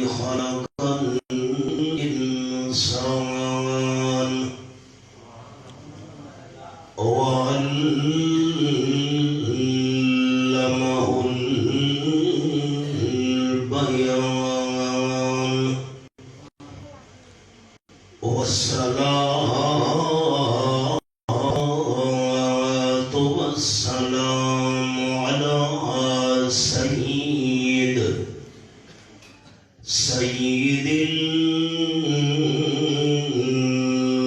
خلق الإنسان وعلمه البيان والصلاة والسلام على سيد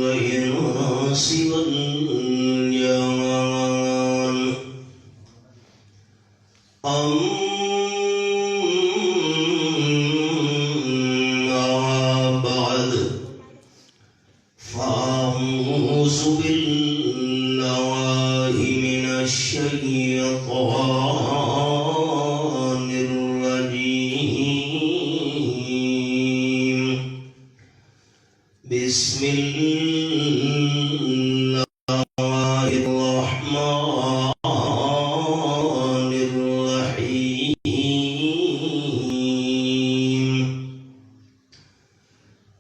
الإنس والجان أما بعد فأعوذ بالله من الشيطان الرجيم بسم الله الرحمن الرحيم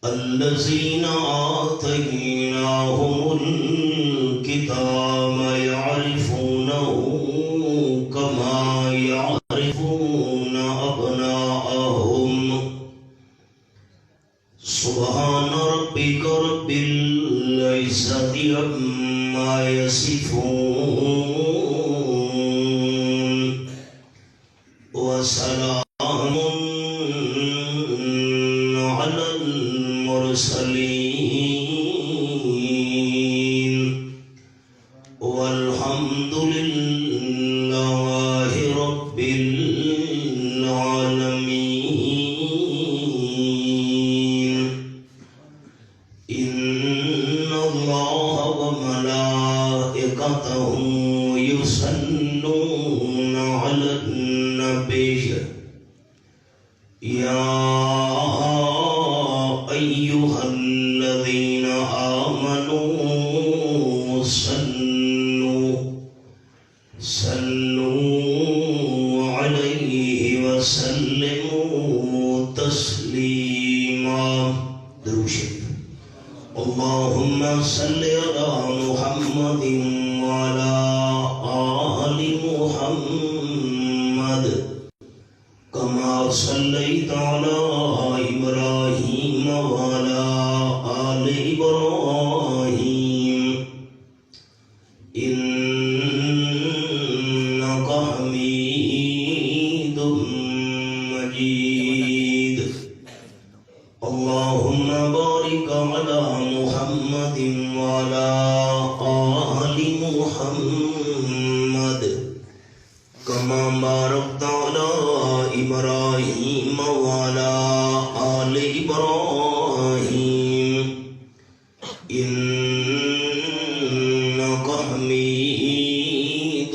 الذين آتيناهم الكتاب يعرفونه كما يعرفون أبناءهم سبحان ربك رب العزة عما يصفون وسلام على المرسلين والحمد لله رب العالمين إن الله وملائكته يصلون على النبي يا أيها الذين آمنوا صلوا عليه وسلموا تسليما. درود شریف. اللهم صل على محمد وعلى آل محمد كما صليت على إبراهيم وعلى آل إبراهيم إنك حميد مجيد. اللهم بارك على محمد وعلى آل محمد كما باركت على إبراهيم وعلى آل إبراهيم إنك حميد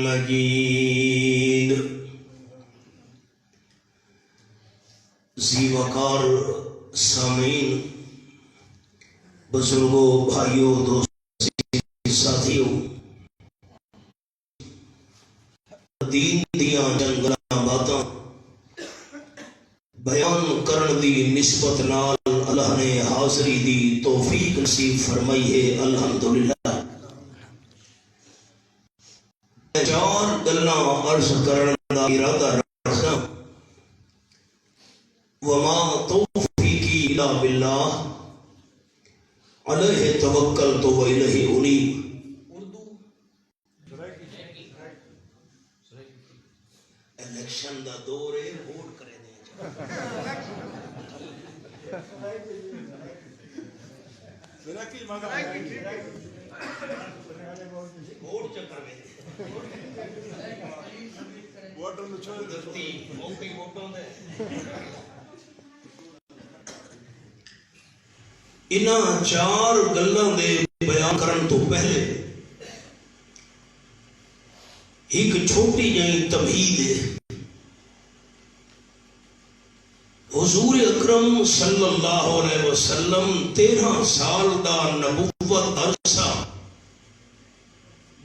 مجيد. ذی وقار سامعین، بزرگوں، بھائیوں، دوستوں، ساتھیوں، دین دیاں جنگلاں باتاں بیان کرن دی نسبت نال اللہ نے حاضری دی توفیق نصیب فرمائی ہے. الحمدللہ. چار گلاں عرض کرن دا ارادہ رکھنا. وما توفیقی الا باللہ علیہ توکلت و الیہ انیب. الیکشن دا دور ہے، ووٹ کرے دیں. ووٹ چکر میں انہاں چار گلاں دے بیان کرن تو پہلے ایک چھوٹی جہی تمہید ہے. حضور اکرم صلی اللہ علیہ وسلم 13 سال دا نبوت عرصہ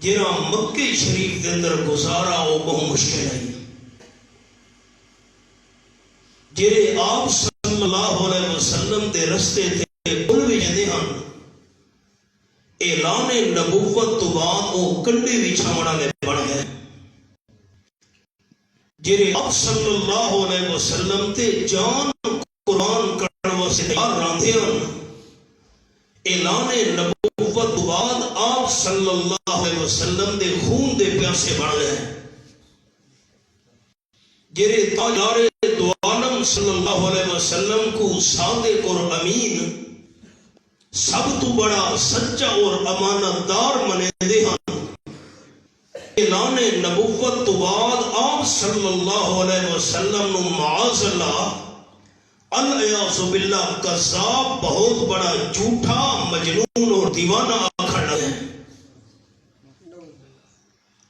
جہاں مکے شریف دے اندر گزارا وہ بہت مشکل ہے. جڑے آپ صلی اللہ علیہ وسلم دے رستے تے بول بھی جاندے ہن اعلان نبوت تو بعد وہ کنڈے وچھاون والے بن گئے جڑے آپ صلی اللہ علیہ وسلم تے جان قربان کرن واسطے تیار رہندے ہن اعلان نبوت تو بعد آپ صلی اللہ علیہ وسلم دے خون دے پیاسے بن گئے جڑے تاجدار دو عالم صلی اللہ علیہ وسلم کو صادق اور امین سب تو بڑا سچا اور امانت دار منے دے ہن اعلان نبوت تو بعد آپ صلی اللہ علیہ وسلم نو معاذ اللہ الیاذ باللہ کذاب بہت بڑا جھوٹا مجنون اور دیوانہ آکھن لگے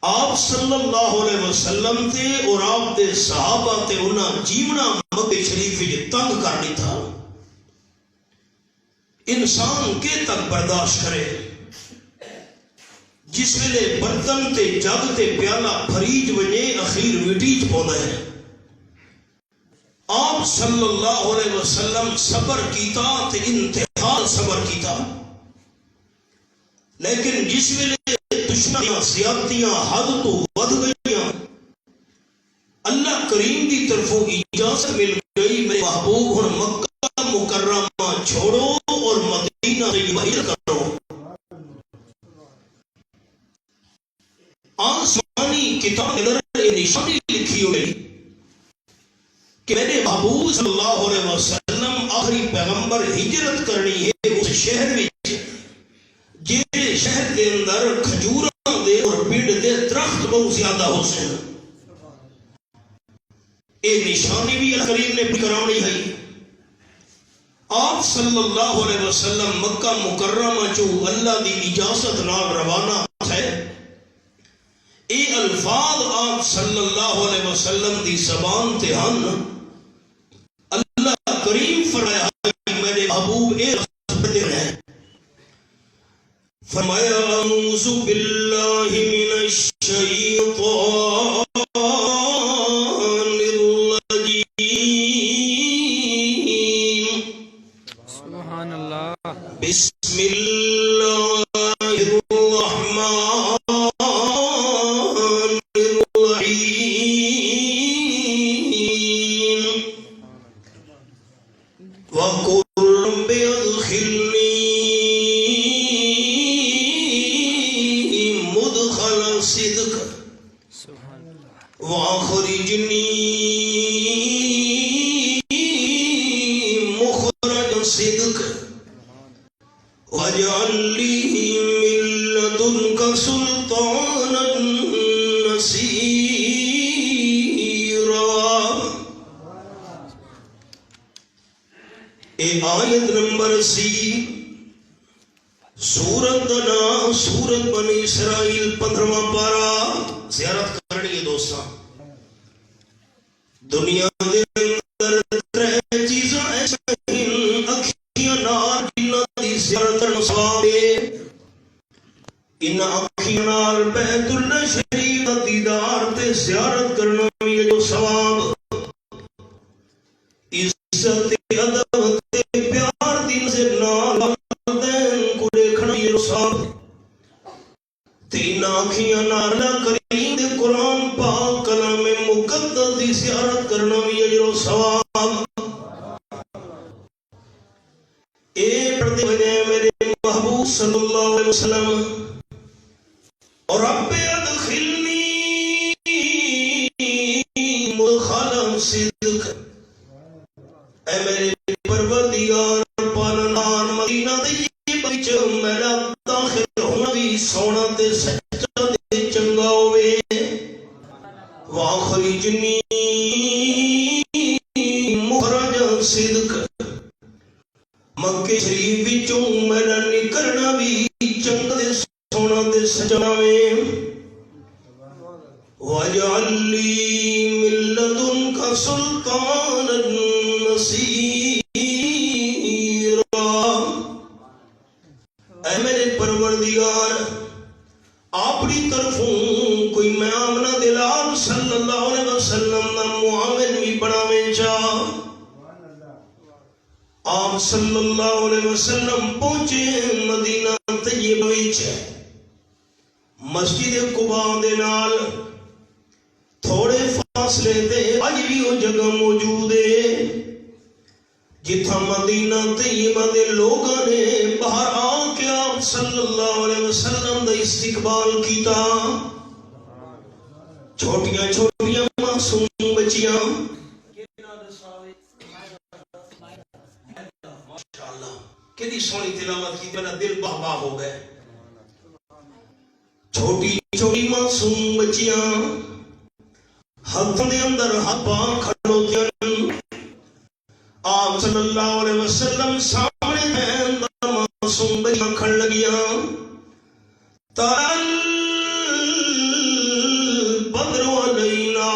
آپ صلی اللہ علیہ وسلم تے اور آپ دے صحابہ تے انہاں جیونا مکہ شریف وچ تنگ کر دیتا انسان کے تک برداشت کرے جس ویلے برتن تے جگ تے پیالہ فریج وجے اخیر وٹیج پوندا ہے آپ صلی اللہ علیہ وسلم صبر کیتا تے انتہا صبر کیتا لیکن جس ویلے دشمنیاں زیادتیاں حد تو ود گئیاں اللہ کریم دی طرفوں اجازت مل گئی میرے محبوب ہن مکہ مکرمہ چھوڑو اور مدینہ طیبہ کرو آسمانی کتاب کے اندر یہ نشانی لکھی ہوئی کہ میرے محبوب صلی اللہ علیہ وسلم آخری پیغمبر ہجرت کرنی ہے اس شہر میں جیسے شہر کے اندر کھجوراں دے اور پیڑ دے درخت بہت زیادہ ہو سے یہ نشانی بھی اللہ کریم نے کرامنی ہے آپ صلی اللہ علیہ وسلم مکہ مکرمہ جو اللہ دی اجازت نال روانہ ہے اے الفاظ آپ صلی اللہ علیہ وسلم دی زبان تے ہن اللہ کریم فرمایا کہ میرے محبوب اے رسول ہیں فرمایا اعوذ باللہ من الشیطان الرجیم سبحان اللہ بسم اللہ الرحمن الرحیم وقل رب ادخلنی مدخل صدق واخرجنی مخرج صدق واجعل لي من لدنك سلطانا نصيرا اے آیت نمبر سی سورت دنا سورت بنی اسرائیل 15واں پارا زیارت کرنی ہے دوستاں دنیا دے اندر ترے چیزاں ایسا ہیں اکھیاں نال جنہاں دی زیارت کرنا ثواب ہے انہاں اکھیاں نال بیت اللہ شریف دا دیدار تے زیارت کرنا بھی ہے جو ثواب عزت ادب تے پیار دی نظر نال والدین کو دیکھنا یہ ثواب تین آنکھیاں نال کریم دے قرآن پاک کلام مقدس دی زیارت کرنا بھی اجر و ثواب اے پڑھتے بنے میرے محبوب صلی اللہ علیہ وسلم اور رب ادخلنی مدخل صدق اے میرے پروردگار پالنہار مدینہ طیبہ وچ میرا داخل ہونا بھی سونا تے سچا تے چنگا ہوئے واخرجنی مخرج صدق مکہ شریف وچوں میرا نکلنا بھی چنگا تے سونا تے سچا ہوئے واجعل لي من لدنك سلطانا نصيرا اے میرے پروردگار اپنی طرفوں کوئی میں آمنہ دلال صلی اللہ علیہ وسلم نا معاون بھی بناویں چاہ آپ صلی اللہ علیہ وسلم پہنچے مدینہ طیبہ وچ مسجد قباء دے نال تھوڑے فاصلے تے اج بھی وہ جگہ موجود ہے جتھا مدینہ طیبہ دے لوگاں نے باہر آ کے آپ صلی اللہ علیہ وسلم دا استقبال کیتا. چھوٹیاں چھوٹیاں معصوم بچیاں ماشاءاللہ کتنی سونی تلاوت کی، میرا دل باغ ہو گئے. چھوٹی چھوٹی معصوم بچیاں ہاتھ دے اندر ہاتھ پا کھڑوتیاں آپ صلی اللہ علیہ وسلم سامنے ہیں معصوم بچیاں کھڑ لگیاں. تارل بدر علینا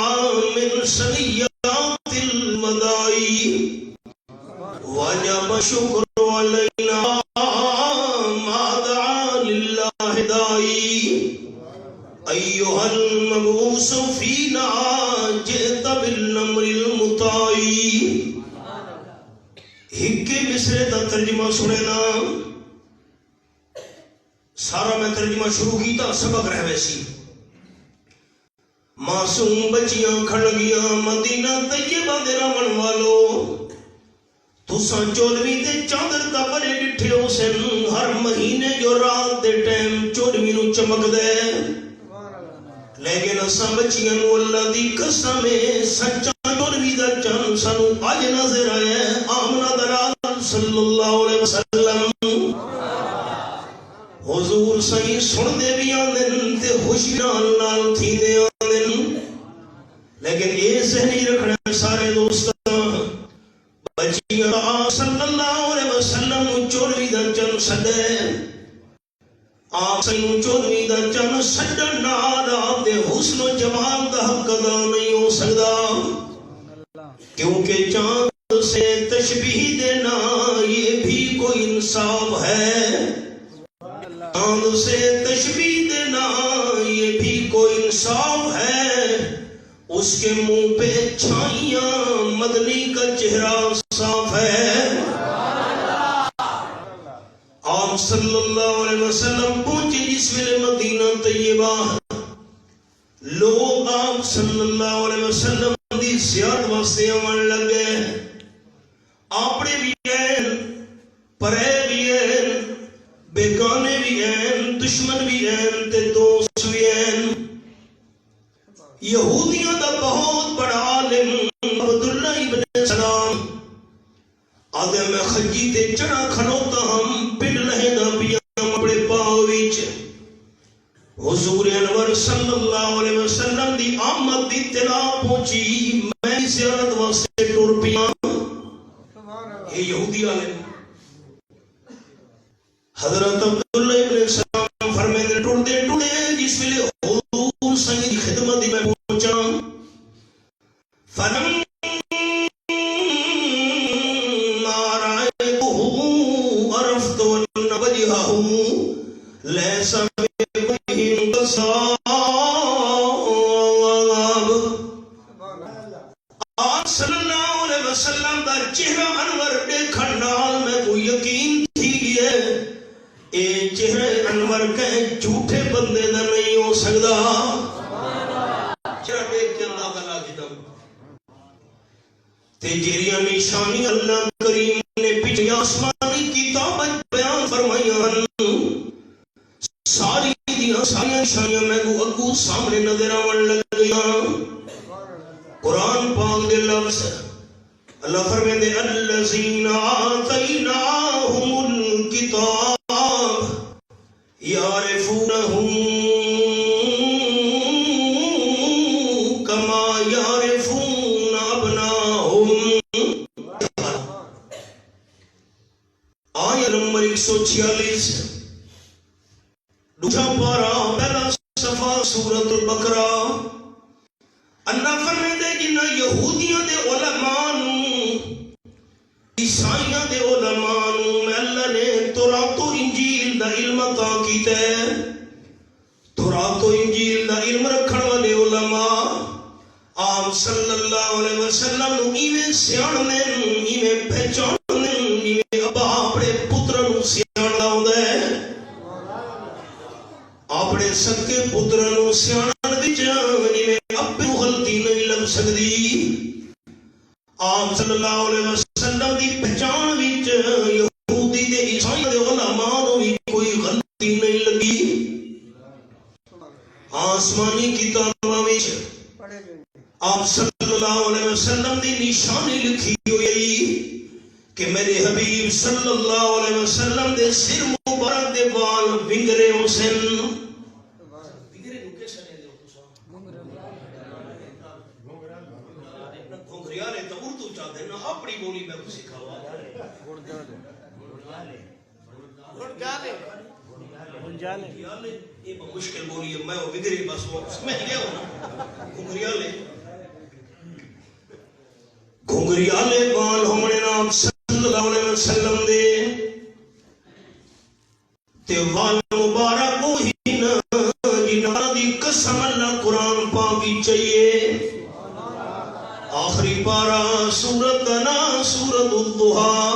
من سنیات الوداعی وجب شکر علینا ما دعا للہ دائی ایہا المبعوث فینا جئت بالامر المطاعی. ہکے مصرے دا ترجمہ سنے نا، سارا میں ترجمہ شروع کیتا سبق رہ ویسی. معصوم بچیاں کھڑ گیا مدینہ طیبہ دے رہن والو، تساں 14ویں تے چادر دا بڑے ڈٹھے ہو سن. ہر مہینے جو رات دے ٹائم 14ویں نو چمک دے، لیکن اساں بچیاں نو اللہ دی قسم سچا 14ویں دا چاند سانو اج نظر آیا ہے. آمنہ دلال صلی اللہ علیہ وسلم حضور صحیح سن دے بھی آندن تے خوشی نال تھی دے آندن. لیکن اے ذہنی رکھنا سارے دوستاں، بچیاں آپ صلی اللہ علیہ وسلم 14ویں دا چند سڈے، آپ صحیح 14ویں دا چند سڈن نال آپ دے حسن و جمال دا حق ادا نہیں ہو سکدا، کیونکہ چاند سے تشبیہ دینا یہ بھی کوئی انصاف ہے. چاند سے تشبیہ دینا یہ بھی کوئی انصاف ہے. اس کے منہ پہ چھائیاں مدنی کا چہرہ صاف ہے. آپ صلی اللہ علیہ وسلم پہنچے جس ویلے مدینہ طیبہ، لوگ آپ صلی اللہ علیہ وسلم دی زیارت واسطے آن لگے. اپنے بھی ہیں، پرے بھی ہیں، بیگانے بھی ہیں، دشمن بھی ہیں تے دوست بھی ہیں. یہودیاں دا بہت بڑا عالم عبداللہ ابن سلام آدھے میں خجی تے چڑھا کھلوتا ہم پڑ لہے دا پیام اپنے پاؤ وچ. حضور انور صلی اللہ علیہ وسلم دی آمد دی اطلاع پہنچی، میں زیارت واسطے ٹر پیا. یہ یہودی عالم حضرت عبداللہ ابن سلام فرمیندے ٹردے ٹردے جس ویلے حضور سنگ دی خدمت دی میں پہنچا. فلما رأيته عرفت أن وجهه ليس بوجه كالصواب. آپ صلی اللہ علیہ وسلم دا چہرہ انور دیکھن نال میں کو یقین تھی گیا اے چہرہ انور کہ جھوٹے بندے دا نہیں ہو سکدا. چہرہ دیکھ کے اللہ تعالیٰ کی دم تے جیریاں نشانی اللہ کریم نے پیچھے آسمانی کتابیں بیان فرمائیاں ہن. ساری دیاں ساری نشانیاں میں کو اگو سامنے نظر آون لگ گیاں. قرآن پاک دے لفظ اللہ فرمیندے الذین آتیناہم الکتاب یعرفونہ کما یعرفون ابناہم. آیت نمبر 146 دوسرا پارہ پہلا صفحہ سورۃ البقرہ. اللہ فرمیندے جنہ یہودیاں دے علماء نو عیسائیاں دے علماء نو میں اللہ نے تورات و انجیل دا علم عطا کیتا ہے. تورات و انجیل دا علم رکھن والے علماء آپ صلی اللہ علیہ وسلم نو ایویں سیاںنے ایویں پہچاننے آپ صلی اللہ علیہ وسلم دی پہچان وچ یہودی تے عیسائی دے علماء نوں بھی کوئی غلطی نہیں لگی۔ آسمانی کتاباں وچ آپ صلی اللہ علیہ وسلم دی نشانی لکھی ہوئی کہ میرے حبیب صلی اللہ علیہ وسلم دے سر مبارک دے بال ونگرے حسین گھنگریالے تو اردو چاہتے ہیں نا، اپنی بولی میں کو سکھاوا گھنگریالے یہ مشکل بولی ہے، میں وہ ونگرے بس وہ سمجھ گیا ہوں نا، گھنگریالے گھنگریالے بال ہونے نام صلی اللہ علیہ وسلم دے تے وال مبارک وہی نا جنہاں دی قسم اللہ قرآن پاکی چاہیے۔ آخری پارہ سورت کا نام سورت الضحیٰ،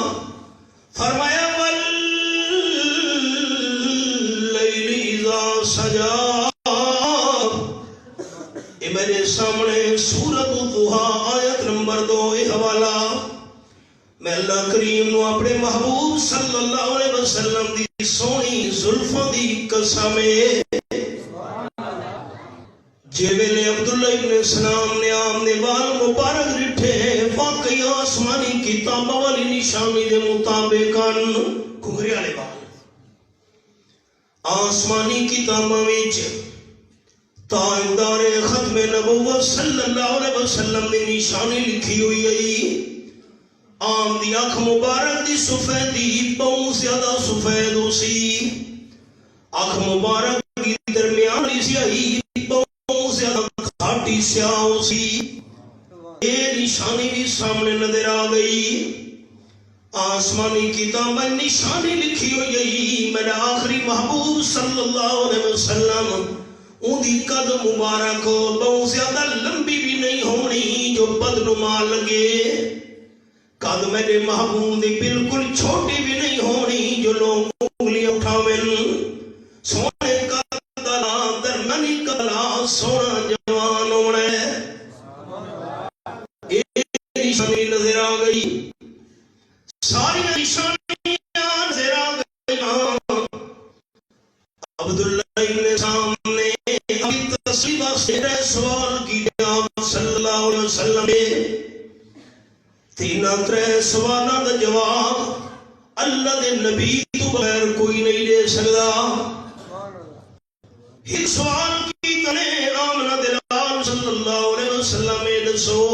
فرمایا واللیل اذا سجا۔ یہ میرے سامنے سورت الضحیٰ آیت نمبر 2 یہ حوالہ میں اللہ کریم نو اپنے محبوب صلی اللہ علیہ وسلم دی سونی زلفوں دی قسم جے ویلے عبداللہ ابن سلام نے آمنے وال مبارک رٹھے واقعی آسمانی کتابہ والی نشانی دے مطابقاً گھنگریالے بال آسمانی کتابہ وچ تاجدار ختم نبوت صلی اللہ علیہ وسلم دی نشانی لکھی ہوئی ہے۔ آم دی اکھ مبارک دی سفیدی بہت زیادہ سفید ہو سی، اکھ مبارک کی درمیان سیاہی بہت زیادہ کھاٹی سیاہ ہو سی۔ یہ نشانی بھی سامنے نظر آ گئی۔ آسمانی کتاب میں نشانی لکھی ہوئی ہے میرا آخری محبوب صلی اللہ علیہ وسلم ان دی قد مبارک بہت زیادہ لمبی بھی نہیں ہونی جو بدنما لگے، قد میرے محبوب دی بالکل چھوٹی بھی نہیں ہونی جو لوگ انگلیاں اٹھاویں، سونے کا دلا درمیانی کلا سونا جوان ہونا ہے۔ ایک نشانی نظر آ گئی، ساری نشانیاں نظر آ گئی۔ عبداللہ ابن سامنے ابھی تصویبہ سے سوال کیا صلی اللہ علیہ وسلم نے تینا ترے سوالہ دا جواب اللہ دے نبی تو بغیر کوئی نہیں دے سکتا۔ ایک سوال کی تنے آمنہ دلال صلی اللہ علیہ وسلم نے دسو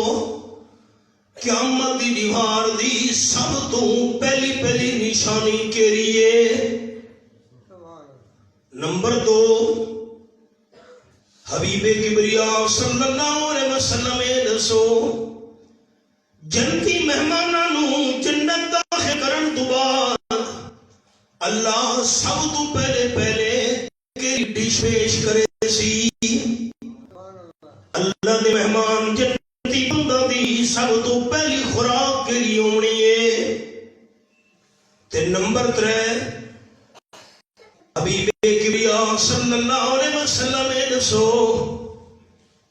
قیامت دی دیوار دی سب تو پہلی نشانی کے لیے۔ نمبر 2 حبیب کبریاء صلی اللہ علیہ وسلم نے دسو جنتی مہماناں نو جنت داخل کرن تو بعد اللہ سب تو پہلے کیڑی ڈش پیش کرے سی؟ اللہ دے مہمان جنتی بندہ دی سب تو پہلی خوراک کیڑی ہونی ہے؟ تے نمبر 3 حبیب کبریاء صلی اللہ علیہ وسلم نے دسو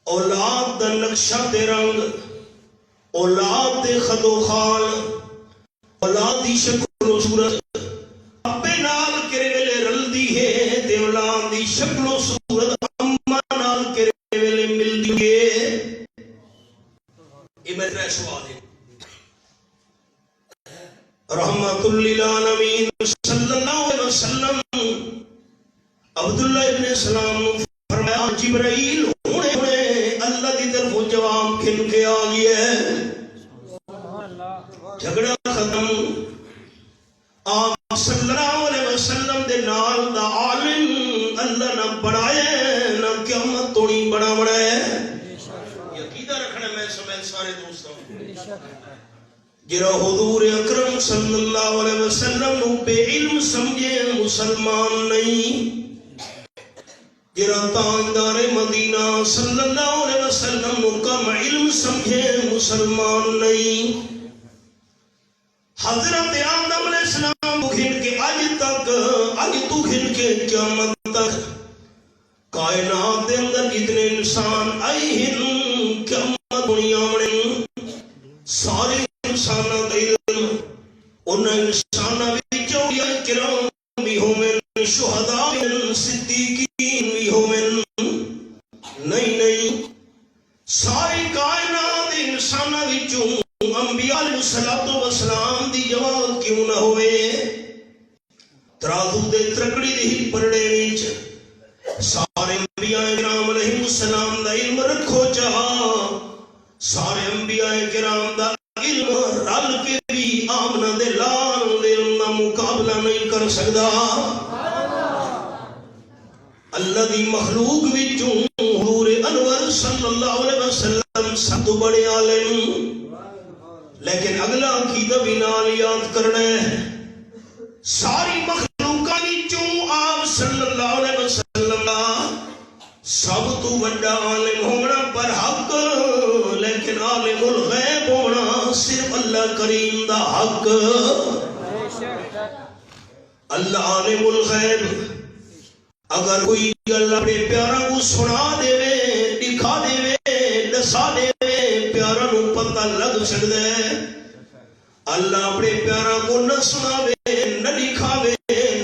اولاد دا نقشہ تے رنگ، اولاد دے خد و خال، اولاد دی شکل و صورت ابے نال کرے ویلے رل دی ہے تے اولاد دی شکل و صورت اماں نال کرے ویلے مل دی ہے۔ یہ میرا سوال ہے۔ رحمت للعالمین صلی اللہ علیہ وسلم عبداللہ ابن سلام نے فرمایا جبرائیل ہونے اللہ دی طرف جواب کھل کے آ گیا ہے، جھگڑا ختم۔ آپ صلی اللہ علیہ وسلم دے نال دا عالم اللہ نہ بڑھائے نہ قیامت توڑی بڑھا ہے۔ یقیدہ رکھنا میں سمیت سارے دوستوں جرا حضور اکرم صلی اللہ علیہ وسلم نو بے علم سمجھے مسلمان نہیں، جرا تاجدار مدینہ صلی اللہ علیہ وسلم نو کم علم سمجھے مسلمان نہیں۔ حضرت آدم علیہ السلام کو گھن کے آج تو گھن کے قیامت تک کائنات دے اندر جتنے انسان آئی ہیں قیامت دنیا میں سارے انساناں دا علم انہاں انساناں وچوں اولیاء کرام بھی ہوویں شہداء صدیقین بھی ہوویں نہیں ساری کائنات انساناں وچوں انبیاء علیہ الصلوۃ والسلام دی جماعت کیوں نہ ہوئے ترازو دے ترکڑی دی پرڑے وچ سارے انبیاء کرام علیہ السلام دا علم رکھو چاہا سارے انبیاء کرام دا علم رل کے بھی آمنہ دے لال دے علم دا مقابلہ نہیں کر سکدا اللہ دی مخلوق وچوں حضور انور صلی اللہ علیہ وسلم سب تو بڑے عالم لیکن اگلا عقیدہ بھی نال یاد کرنا ہے ساری مخلوقاں وچوں آپ صلی اللہ علیہ وسلم سب تو بڑا عالم ہونا پر حق لیکن عالم الغیب ہونا صرف اللہ کریم دا حق اللہ عالم الغیب اگر کوئی گل اپنے پیارا کو سنا دے دکھا دے دسا دے پیارا نو پتہ لگ سکتا ہے اللہ اپنے پیارا کو نہ سناوے نہ دکھاوے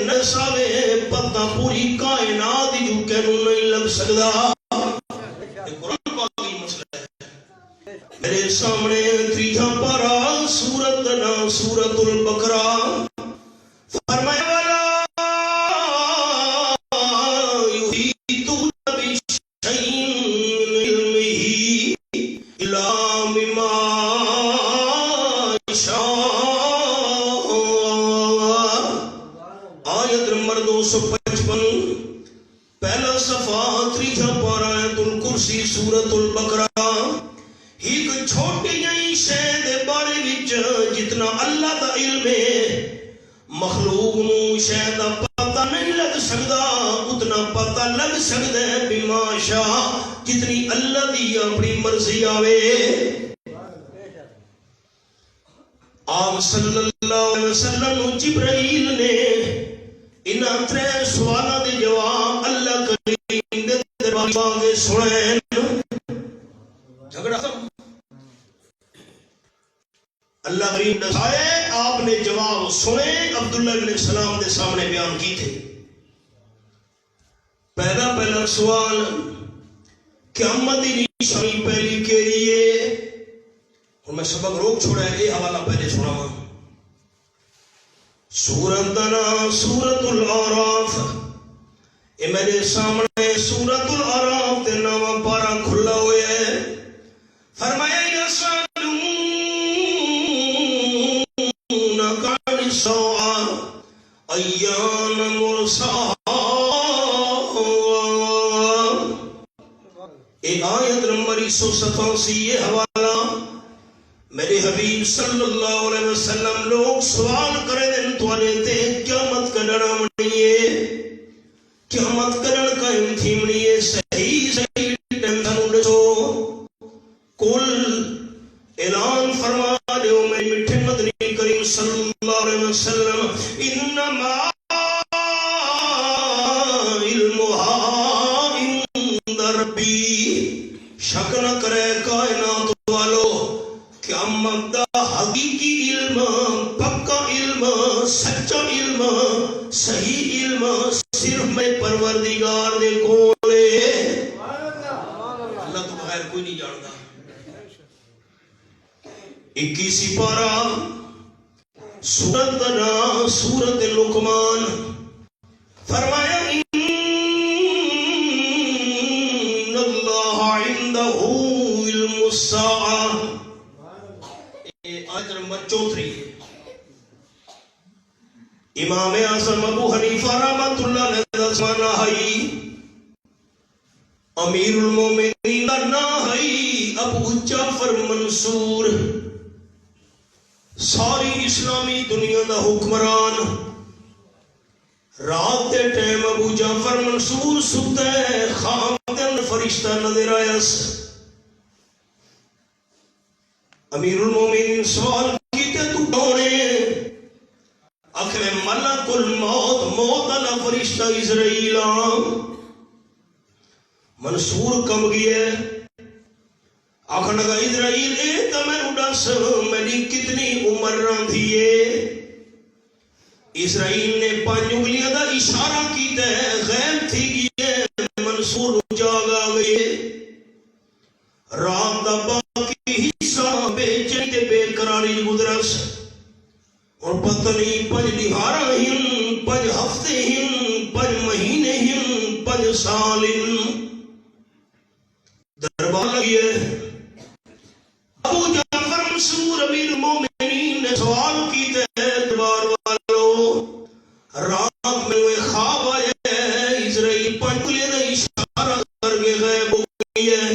نہ دساوے پتہ پوری کائنات جو کہنوں نہیں لگ سکتا قرآن پاک کی مسئلہ ہے میرے سامنے تیجا پارا سورت نا سورت البقرہ فرمایا والا پہلا صفحہ تریجا پارا آیت الکرسی سورت البقرہ ایک چھوٹی جئی شے دے بارے وچ جتنا اللہ دا علم ہے مخلوق نو شے دا پتہ نہیں لگ سکدا اتنا پتہ لگ سکدا ہے بما شاء جتنی اللہ دی اپنی مرضی آوے آپ صلی اللہ علیہ وسلم جبرائیل نے انہاں ترے سوالاں دے جواب اللہ کریم دے دربار آگے سنائیں جھگڑا اللہ کریم دسائے آپ نے جواب سنے عبداللہ بن سلام دے سامنے بیان کی تھے پہلا سوال قیامت دی نشانی پہلی کے لیے اور میں سبق روک چھوڑا ہے یہ حوالہ پہلے سنا ہوں سورت دنا سورت الاعراف یہ میرے سامنے سورت الاعراف دے نام پارا کھلا ہوئے ہے فرمایا یسألونک عن الساعۃ ایان مرساہا یہ آیت نمبر 187 یہ حوالہ میرے حبیب صلی اللہ علیہ وسلم لوگ سوال کرے دن توارے تے قیامت کا ڈرا منیے قیامت کرن کا امتھی منیے صحیح ٹینسن اڑسو کل اعلان فرما دیو میری مٹھے مدنی کریم صلی اللہ علیہ وسلم انما علمها عند ربی شک نہ کرے کائنات والو قیامت دا حقیقی علم پکا علم سچا علم صحیح علم صرف میں پروردگار دے کولے اللہ تو بغیر کوئی نہیں جانتا 21 پارا سورت نا سورت لقمان فرمایا ان اللہ عنده علم الساعہ آیت نمبر 34 امام اعظم ابو حنیفہ رحمت اللہ علیہ زمانہ ہے امیر المومنین نہ ہے ابو جعفر منصور ساری اسلامی دنیا دا حکمران رات دے ٹائم ابو جعفر منصور ستا ہے خواب دے اندر فرشتہ نظر آیا امیر المومنین سوال کیتے تو کون ہے آخر ملک الموت موت علی فرشتہ اسرائیل منصور کم گئے آخر لگا اسرائیل اے تا میں اڑا دس میری کتنی عمر رہندی ہے؟ اسرائیل نے 5 انگلیاں دا اشارہ کیتا ہے، غیب تھی گئی ہے، منصور جاگ آ گئی ہے۔ رات دا باقی حصہ بے چینی تے بے قراری گزرس، اور پتہ نہیں 5 دہاڑاں ہن، 5 ہفتے ہن، 5 مہینے ہن، 5 سال ہن۔ دربار لگی ہے۔ ابو جعفر منصور امیر المومنین نے سوال کیتا ہے دربار والو، رات میں وہ خواب آیا ہے، اسرائیل 5 انگلیاں دا اشارہ کر کے غائب ہو گئی ہے۔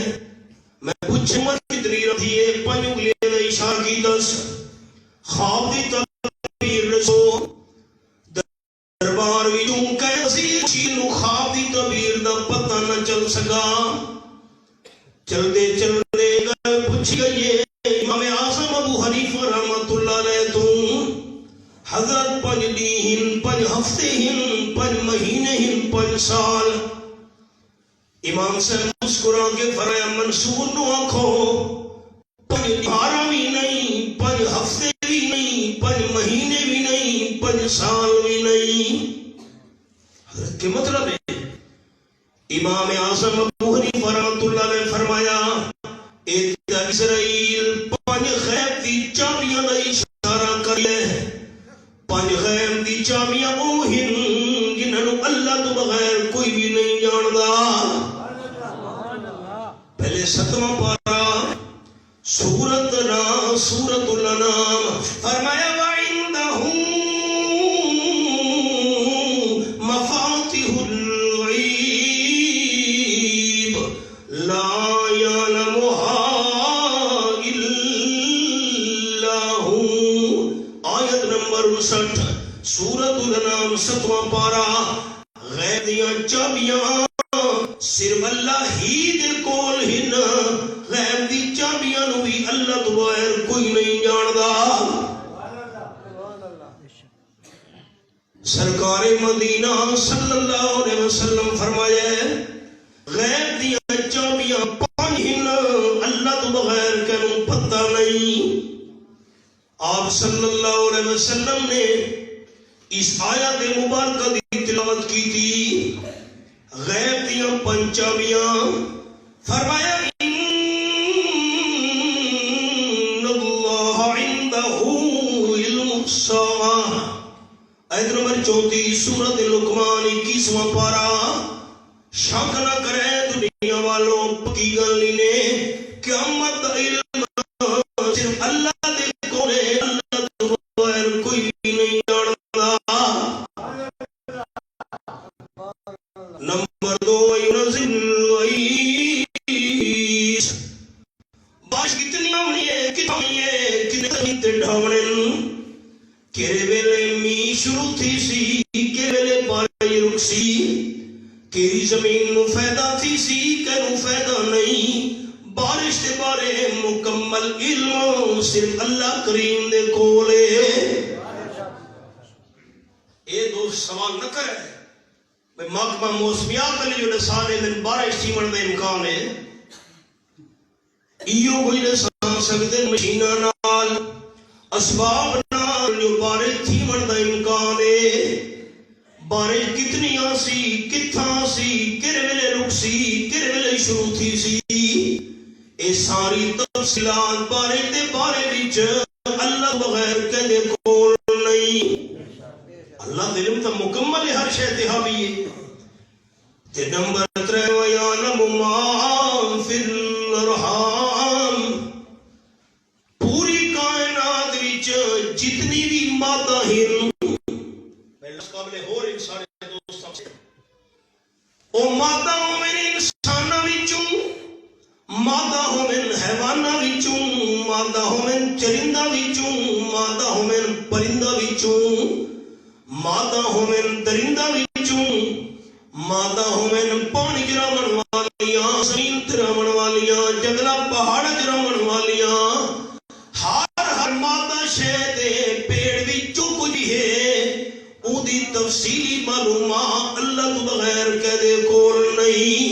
میں پوچھ عمر کتنی رہی ہے؟ 5 انگلیاں دا اشارہ کی دس، خواب دی تعبیر رسو۔ دربار وچوں کیسی چیز نو خواب دی تعبیر دا پتہ نہ چل سکا۔ چلدے چلدے گل پوچھ گئی ہے امام اعظم ابو حنیفہ رحمۃ اللہ علیہ تو، حضرت 5 دن 5 ہفتے ہن، 5 مہینے ہن، 5 سال۔ امام صاحب مسکرا کے فرمایا منصور نو آکھو 5 دہاڑاں بھی نہیں، 5 ہفتے بھی نہیں، 5 مہینے بھی نہیں، 5 سال بھی نہیں۔ حضرت کے مطلب ہے امام اعظم ابو حنیفہ رحمۃ اللہ نے فرمایا اسرائیل 5 غیب دی چابیاں دا اشارہ کر لے۔ 5 غیب دی چابیاں وہ ہن جنہاں نو اللہ تو بغیر کوئی بھی نہیں جاندا۔ پہلے 7واں پارہ سورت الانام فرمایا وَعِندَهُ مَفَاتِحُ الْغَيْبِ لَا يَعْلَمُهَا إِلَّا هُوَ۔ آیت نمبر 59 سورت الانام 7واں پارہ۔ غیب دیاں چابیاں صرف اللہ ہی دے کول ہن، غیب دی چابیاں نو بھی اللہ تو بغیر کوئی نہیں جاندا۔ سرکار مدینہ صلی اللہ علیہ وسلم فرمایا غیب دیاں چابیاں 5 ہن، اللہ تو بغیر کینوں پتہ نہیں۔ آپ صلی اللہ علیہ وسلم نے اس آیت مبارکہ دی تلاوت کی تھی، غیب دیاں 5 چابیاں۔ فرمایا آیت نمبر 34 سورت لقمان 21واں پارہ۔ شک نہ کرے دنیا والوں، پکی گل نے قیامت دا علم صرف اللہ دے کول ہے، اللہ تو بغیر کوئی بھی نہیں جاندا۔ نمبر 2 ينزل الغیث، بارش کتنی آنی ہے، کتنی تے ڈھاونے کیرے ویلے می شروع تھی سی، کیرے ویلے بارش رک سی، کیری زمین نو فائدہ تھی سی، کینو فائدہ نہیں۔ بارش دے بارے مکمل علم صرف اللہ کریم دے کولے۔ اے دوست سوال نہ کرے بھئی محکمہ موسمیات علی جو سارے دن بارش تھیون دا امکان ہے، ایو کوئی نہ سان سکتے مشینہ نال اسباب نال جو بارش تھیون دا امکان ہے۔ بارش کتنی آسی، کتھاں سی، کر ویلے رک سی، کر ویلے شروع تھی سی، اے ساری تفصیلات بارش دے بارے وچ اللہ بغیر کہندے کول نہیں۔ اللہ دے علم تا مکمل ہر شے تے حاوی ہے۔ تے نمبر 3 وَيَعْلَمُ مَا فِي الْأَرْحَامِ، پوری کائنات وچ جتنی بھی مادہ ہن، پہلے قابل ہور انسان دوستاں سے او مادہ ہومن انساناں وچوں، مادہ ہومن حیواناں وچوں، مادہ ہومن چرنداں وچوں، مادہ ہومن پرنداں وچوں، مادہ ہومن درندہ وچوں، مادہ ہومن پانی جراون والیاں، زمین تراون والیاں، جنگلاں پہاڑ جراون والیاں، ہر مادہ شے دے پیڑ وچوں کچھ ہے، او دی تفصیلی معلومات اللہ تو بغیر کہدے کول نہیں۔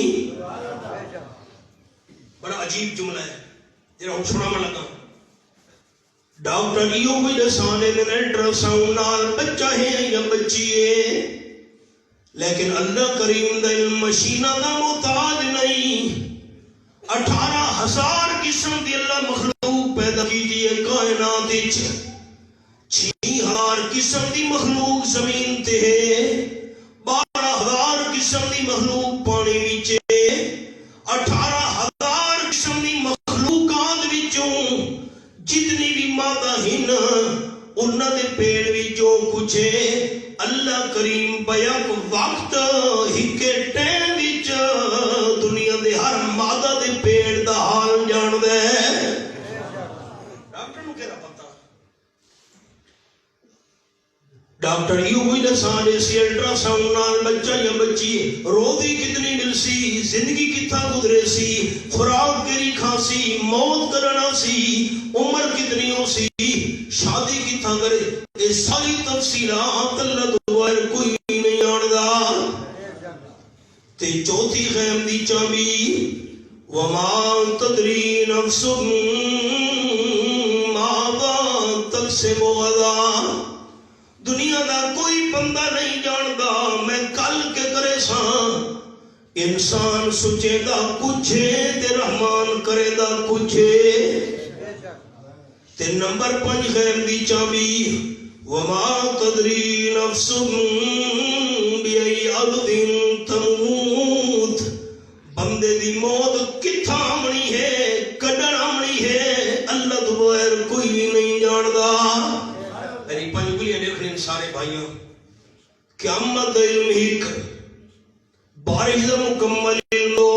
بڑا عجیب جملہ ہے جڑا ہن سناون لگا۔ ڈاکٹر ایو کوئی دسانے میں الٹراساؤنڈ نال بچہ ہے یا بچی ہے، لیکن اللہ کریم دا علم مشینہ دا محتاج نہیں۔ 18,000 قسم دی اللہ مخلوق پیدا کی ہے کائنات وچ، 6,000 قسم دی مخلوق زمین تے ہے، 12,000 قسم دی مخلوق پانی وچ ہے، 18,000 قسم دی مخلوقات وچوں جتنی بھی مادہ ہن انہاں دے پیڑ وچ جو کچھ ہے اللہ کریم بیک وقت ہکے ٹائم وچ دنیا دے ہر مادہ دے پیڑ دا حال جاندا ہے۔ ڈاکٹر نو کہڑا پتہ؟ ڈاکٹر یوں کوئی دسانے سی الٹراساؤنڈ نال بچہ یا بچی روزی کتنی مل سی، زندگی کتھا گزرے سی، خوراک کیڑی کھاسی، موت کرنا سی، عمر کتنی ہو سی، شادی کتھا کرے، یہ ساری تفصیلات اللہ تو بغیر کوئی نہیں جاندا۔ تے چوتھی غیب دی چابی وما تدری نفس ماذا تکسب غدا، دنیا دا کوئی بندہ نہیں جاندا میں کل کے کرے ساں، انسان سوچے دا کچھ ہے تے رحمان کرے دا کچھ ہے۔ تے نمبر 5 غیب دی چابی وما تدری نفس بأي أرض تموت، بندے دی موت کتھا آمنی ہے، کڈن آمنی ہے، اللہ تو بغیر کوئی بھی نہیں جاندا۔ میری 5 گلیاں دیکھنے سارے بھائیوں، قیامت علم ہک، بارش دا مکمل علم دو،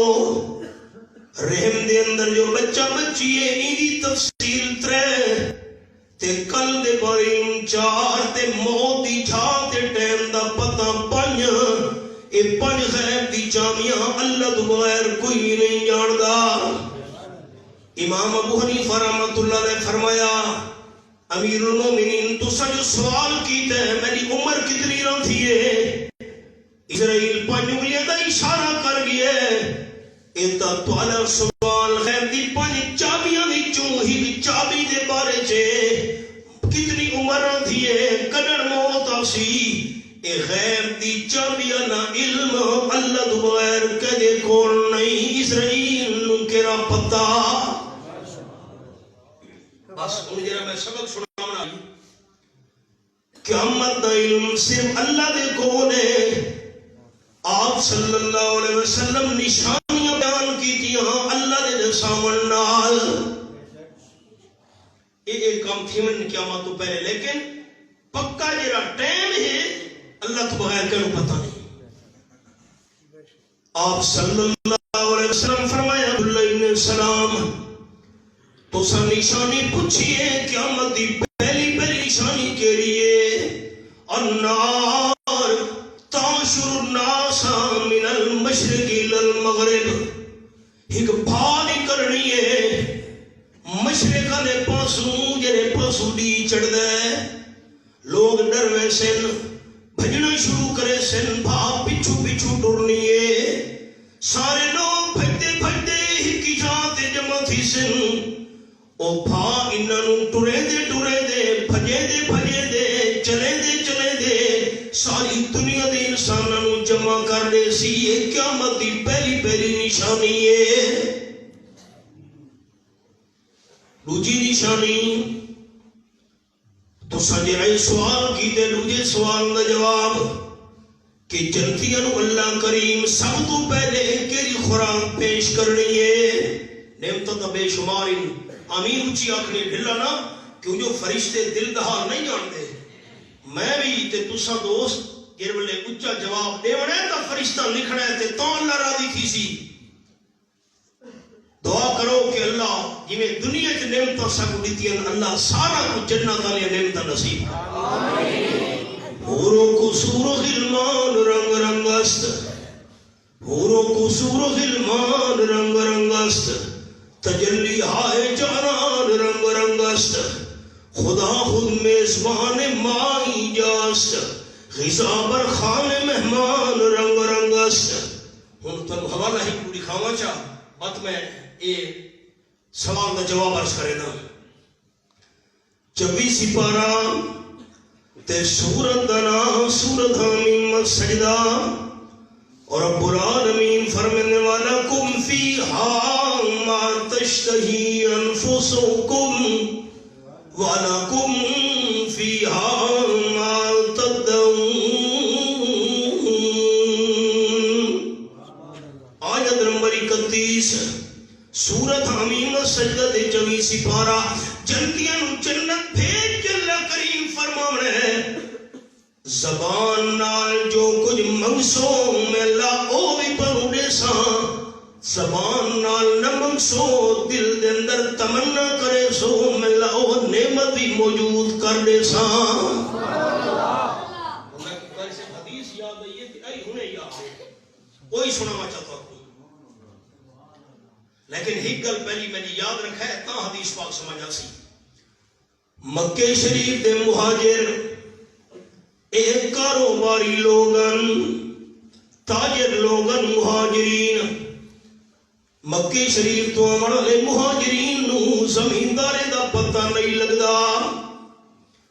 رحم دے اندر جو بچہ بچی ہے ایدی تفصیل 3 تے کل دے بارے علم 4 تے موت دی چھا تے ٹائم دا پتہ 5، اے 5 غیب دی چابیاں اللہ تو بغیر کوئی نہیں جاندا۔ امام ابو حنیفہ رحمۃ اللہ علیہ فرمایا امیر المومنین تو جو سوال کیتا ہے میری عمر کتنی رہتی ہے، اسرائیل 5 انگلیاں دا اشارہ کر گیا ہے، ایتا توالا سوال غیب دی 5 چابیاں وچوں ہی چابی دے بارے چے کتنی عمر رہتی ہے، کدن موت آسی، اے غیب دی چابیاں نا علم اللہ تو بغیر کدے کول نہیں، اسرائیل نو کیرا پتہ۔ بس مجھے میں سبق سناونا، قیامت دا علم صرف اللہ دے کول ہے۔ آپ صلی اللہ علیہ وسلم نشانیاں بیان کیتیاں اللہ دے سامن نال، ایک کام تھی من قیامت تو پہلے، لیکن پکا جرا ٹائم ہے اللہ تو بغیر کنو پتہ نہیں۔ آپ صلی اللہ علیہ وسلم فرمایا عبداللہ ابن السلام تو سا نشانی پوچھئے قیامت دی پہلی نشانی کے لیے، النار تاشر الناس من المشرق الى المغرب، ایک بھالی کرنی ہے مشرق والے پاسوں جڑے پاسوں دی چڑھ دے، لوگ ڈر وے سن بھجنا شروع کرے سن، بھا پچھو پچھو ٹرنی ہے، سارے لوگ بھجتے بھجتے ہی جان تے جمع تھی سن، او بھا انہوں ٹرے دے بھجے دے چلے دے ساری دنیا دے انسانوں جمع کر دے سی، یہ قیامت دی پہلی نشانی ہے۔ دوجی نشانی تو سجائے سوال کی تے دوجے سوال دا جواب کہ جنتیاں نو اللہ کریم سب تو پہلے کیری خوراک پیش کرنی ہے، نعمتوں کا بے شمار امیر اچھی آنکھنے ڈھلا نا، کیوں جو فرشتے دل دہار نہیں جانتے، میں بھی تے تسا دوست جر بلے اچھا جواب دے وڑے تا فرشتہ لکھنا ہے تے تو اللہ راضی تھی سی۔ دعا کرو کہ اللہ جی دنیا چ نعمتاں سب دیتی ہیں اللہ سارا کچھ جنت والی نعمتاں نصیب حوروں کو سور و غلمان رنگ رنگ است، حوروں کو سور و غلمان رنگ رنگ است، تجلی ہائے جانان رنگ رنگ است، خدا خود میزبان مائی جاست، غذا بر خان مہمان رنگ رنگ است۔ ہن تم حوالہ ہی پوری کھاواں چا بات میں یہ سوال دا جواب عرض کرے نا۔ 24 سپارہ تے سورت دا نام سورت حامیم السجدہ، اور رب العالمین فرمانے والا کم فیہا ما تشتہی انفسکم وَلَكُمْ فِيهَا مَا تَدَّعُونَ۔ آیت نمبر 31 سورت حامیم السجدہ دے 24 سپارہ، جنتیاں نو جنت بھیج کے اللہ کریم فرماونے ہے زبان نال جو کچھ منگسو میں اللہ او بھی پر اڑے ساں، زبان نال نہ منگسو دل دے اندر تمنا کرے سو میں اللہ او نعمت بھی موجود کر دے ساں۔ میں کل سے حدیث یاد آئی ہے کہ اے ہونے یاد ہے کوئی سنانا چاہتا ہوں، لیکن ایک گل پہلی میں نے یاد رکھا ہے تا حدیث پاک سمجھا سی۔ مکہ شریف دے مہاجر ایک کاروباری لوگن، تاجر لوگن، مہاجرین، مکہ شریف تو آمن والے مہاجرین نو زمیندارے دا پتہ نہیں لگدا،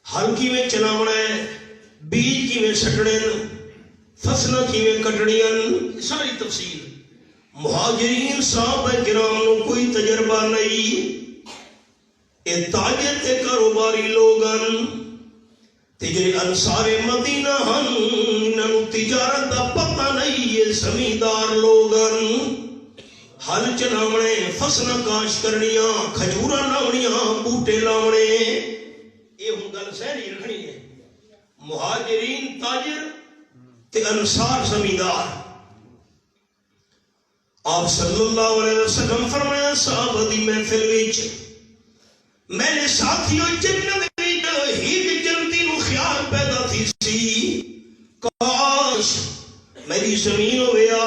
ہل کیویں چلاونا ہے، بیج کیویں سٹنے، فصلیں کیویں کٹڑیاں، ساری تفصیل۔ مہاجرین صحابہ کرام نو کوئی تجربہ نہیں، اے تاجر تے کاروباری لوگن تے جے انصار مدینہ ہن انہاں نو تجارت دا پتہ نہیں، یہ زمیندار لوگن ہل چلاونے، فصلیں کاش کرنیاں، کھجوراں لاونیاں، بوٹے لاونے، یہ ہن گل سہری رکھنی ہے۔ مہاجرین تاجر تے انصار زمیندار۔ آپ صلی اللہ علیہ وسلم فرمایا صحابہ دی محفل وچ میں نے ساتھیوں جنت وچ ہیک جنتی نو خیال پیدا تھی سی کاش میری زمین ہویا،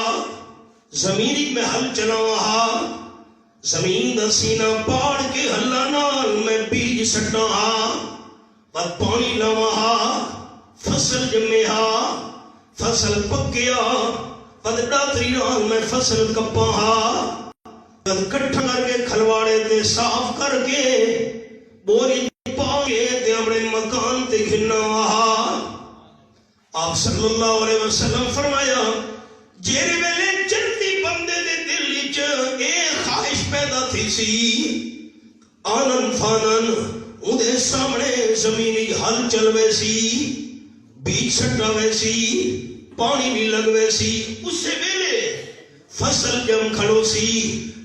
زمینی میں ہل چلاواں، زمین دا سینہ پاڑ کے ہلا نال میں بیج سٹاں، پت پانی لاواں، فصل جمیا، فصل پکیا، پت ڈاتری نال میں فصل کپاں، پت کٹھا کر کے کھلواڑے تے صاف کر کے بوری پا کے تے اپنے مکان تے گھناواں۔ آپ صلی اللہ علیہ وسلم فرمایا جیرے ویلے جنتی بندے دے دل وچ ایک خواہش پیدا تھی سی آنن فانن اودے سامنے زمینی ہل چلوے سی، بیج سٹاوے سی، پانی بھی لگوے سی، اس سے ویلے فصل جم کھڑو سی،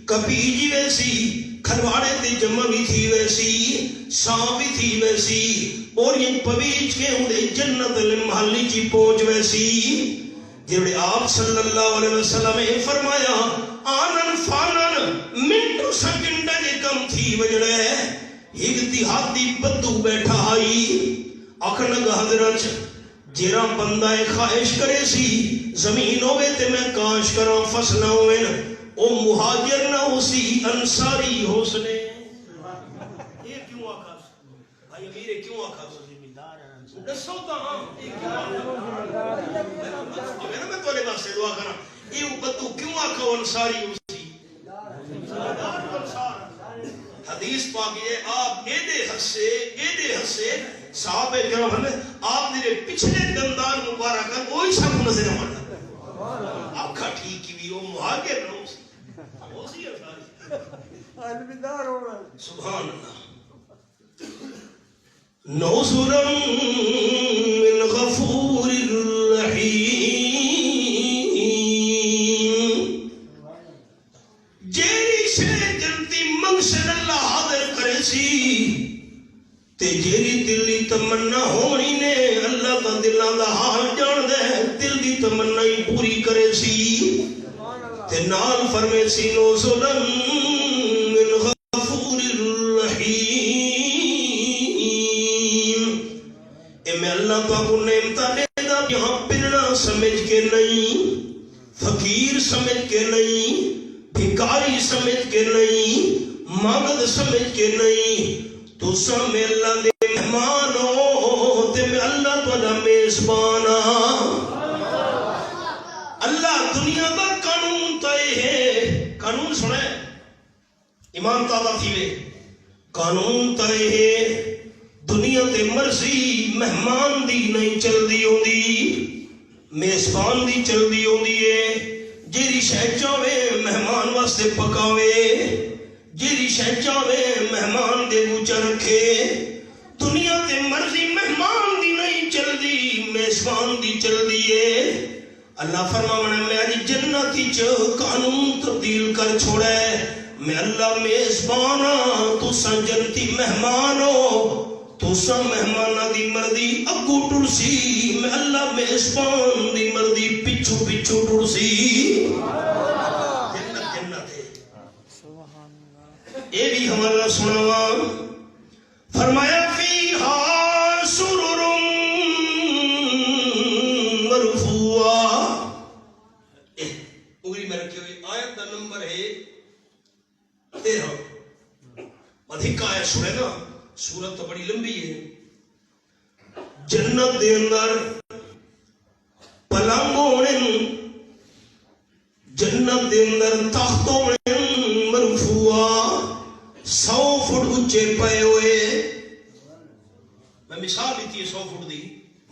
کبیجی ویسی، کھلواڑے تے جمع بھی تھی ویسی، ساں بھی تھی ویسی، اور یہ پویج کے اندے جنت المحلی چی پہنچ ویسی۔ جنہے آپ صلی اللہ علیہ وسلم نے فرمایا آنن فانن منٹو سکنڈا جے کم تھی وجڑے ایک دیہاتی بدو بیٹھا آئی اکھنگا حضرت جیرا بندہ خواہش کرے سی زمین ہوئے تے میں کاش کروں فصلہ ہوئے او مہاجر نہ ہو سی انصاری ہو سنے۔ یہ کیوں آکھا بھائی امیرے کیوں آکھا دسو تا میں تو لے باسے دعا کرنا یہ بدو کیوں آکھا انصاری ہو سی؟ حدیث پاک یہ آپ ایدے حصے صحابہ کرام نے آپ نے پچھلے دندان مبارکہ کوئی سب نظر آتا آکھا ٹھیک کی بھی وہ مہاجر نہ ہو سی سبحان اللہ۔ نزلا من غفور الرحیم، جیری سے جنتی منگسن اللہ حاضر کرے سی تے جیری دل دی تمنا ہونی نے اللہ کا دلان دا حال جان دے دل دی تمنا ہی پوری کرے سی تے نال فرمے سی نزلا من غفور الرحیم۔ اے میں اللہ پاک کو نعمتہ دے دا یہاں پننا سمجھ کے نہیں، فقیر سمجھ کے نہیں، بھکاری سمجھ کے نہیں، مانگد سمجھ کے نہیں، تو سامنے اللہ دے مہمان ہو تے میں اللہ تعالیٰ میزبان ہاں۔ اللہ دنیا دا قانون تائے ہے، قانون سنے ایمان تعالیٰ تھی وے، قانون تائے ہے دنیا تے مرضی مہمان دی نہیں چل دی ہوندی، میزبان دی چل دی ہوندی ہے. جیری شے چاہے مہمان واسطے پکاوے، جیری شے چاہے مہمان دے گوچا رکھے. دنیا تے مرضی مہمان دی نہیں چل دی، میزبان دی چل دی ہے. اللہ فرماونا میں آج جنتی قانون تبدیل کر چھوڑا ہے. میں اللہ میزبانا تسا جنتی مہمان ہو، تسا مہمانہ دی مردی اگو ٹرسی، میں اللہ میزبان دی مردی پچھو پچھو ٹرسی. جنت جنت ہے. اے بھی ہمارا سناوا فرمایا فیہا سرر مرفوعہ. انگلی میں رکھے ہوئے آیت دا نمبر ہے 13. ادھک آیت سنے نا، سورت تو بڑی لمبی ہے. جنت دے اندر پلنگ ہونے، جنت دے اندر تخت ہونے مرفوعہ 100 فٹ اونچے پے ہوئے. میں مثال دیتی ہے 100 فٹ دی،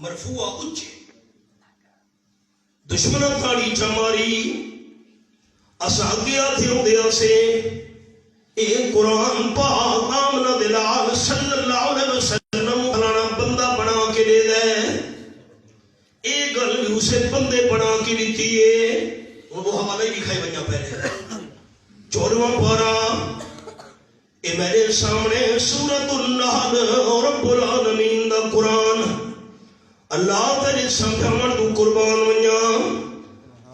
مرفوعہ اونچے. دشمنہ تھاڑی چماری اسا گیا تھے ہوں دیا سے. اے قرآن پاک آمنہ دلال صلی اللہ علیہ وسلم فلانا بندہ بنا کے دے دے. اے گل بھی اسے بندے بنا کے دیتی ہے. وہ حوالہ ہی دکھائی بنیا پہلے 14واں پارا. اے میرے سامنے سورۃ النحل رب العالمین دا قرآن. اللہ تیرے سمجھامن تو قربان بنیا.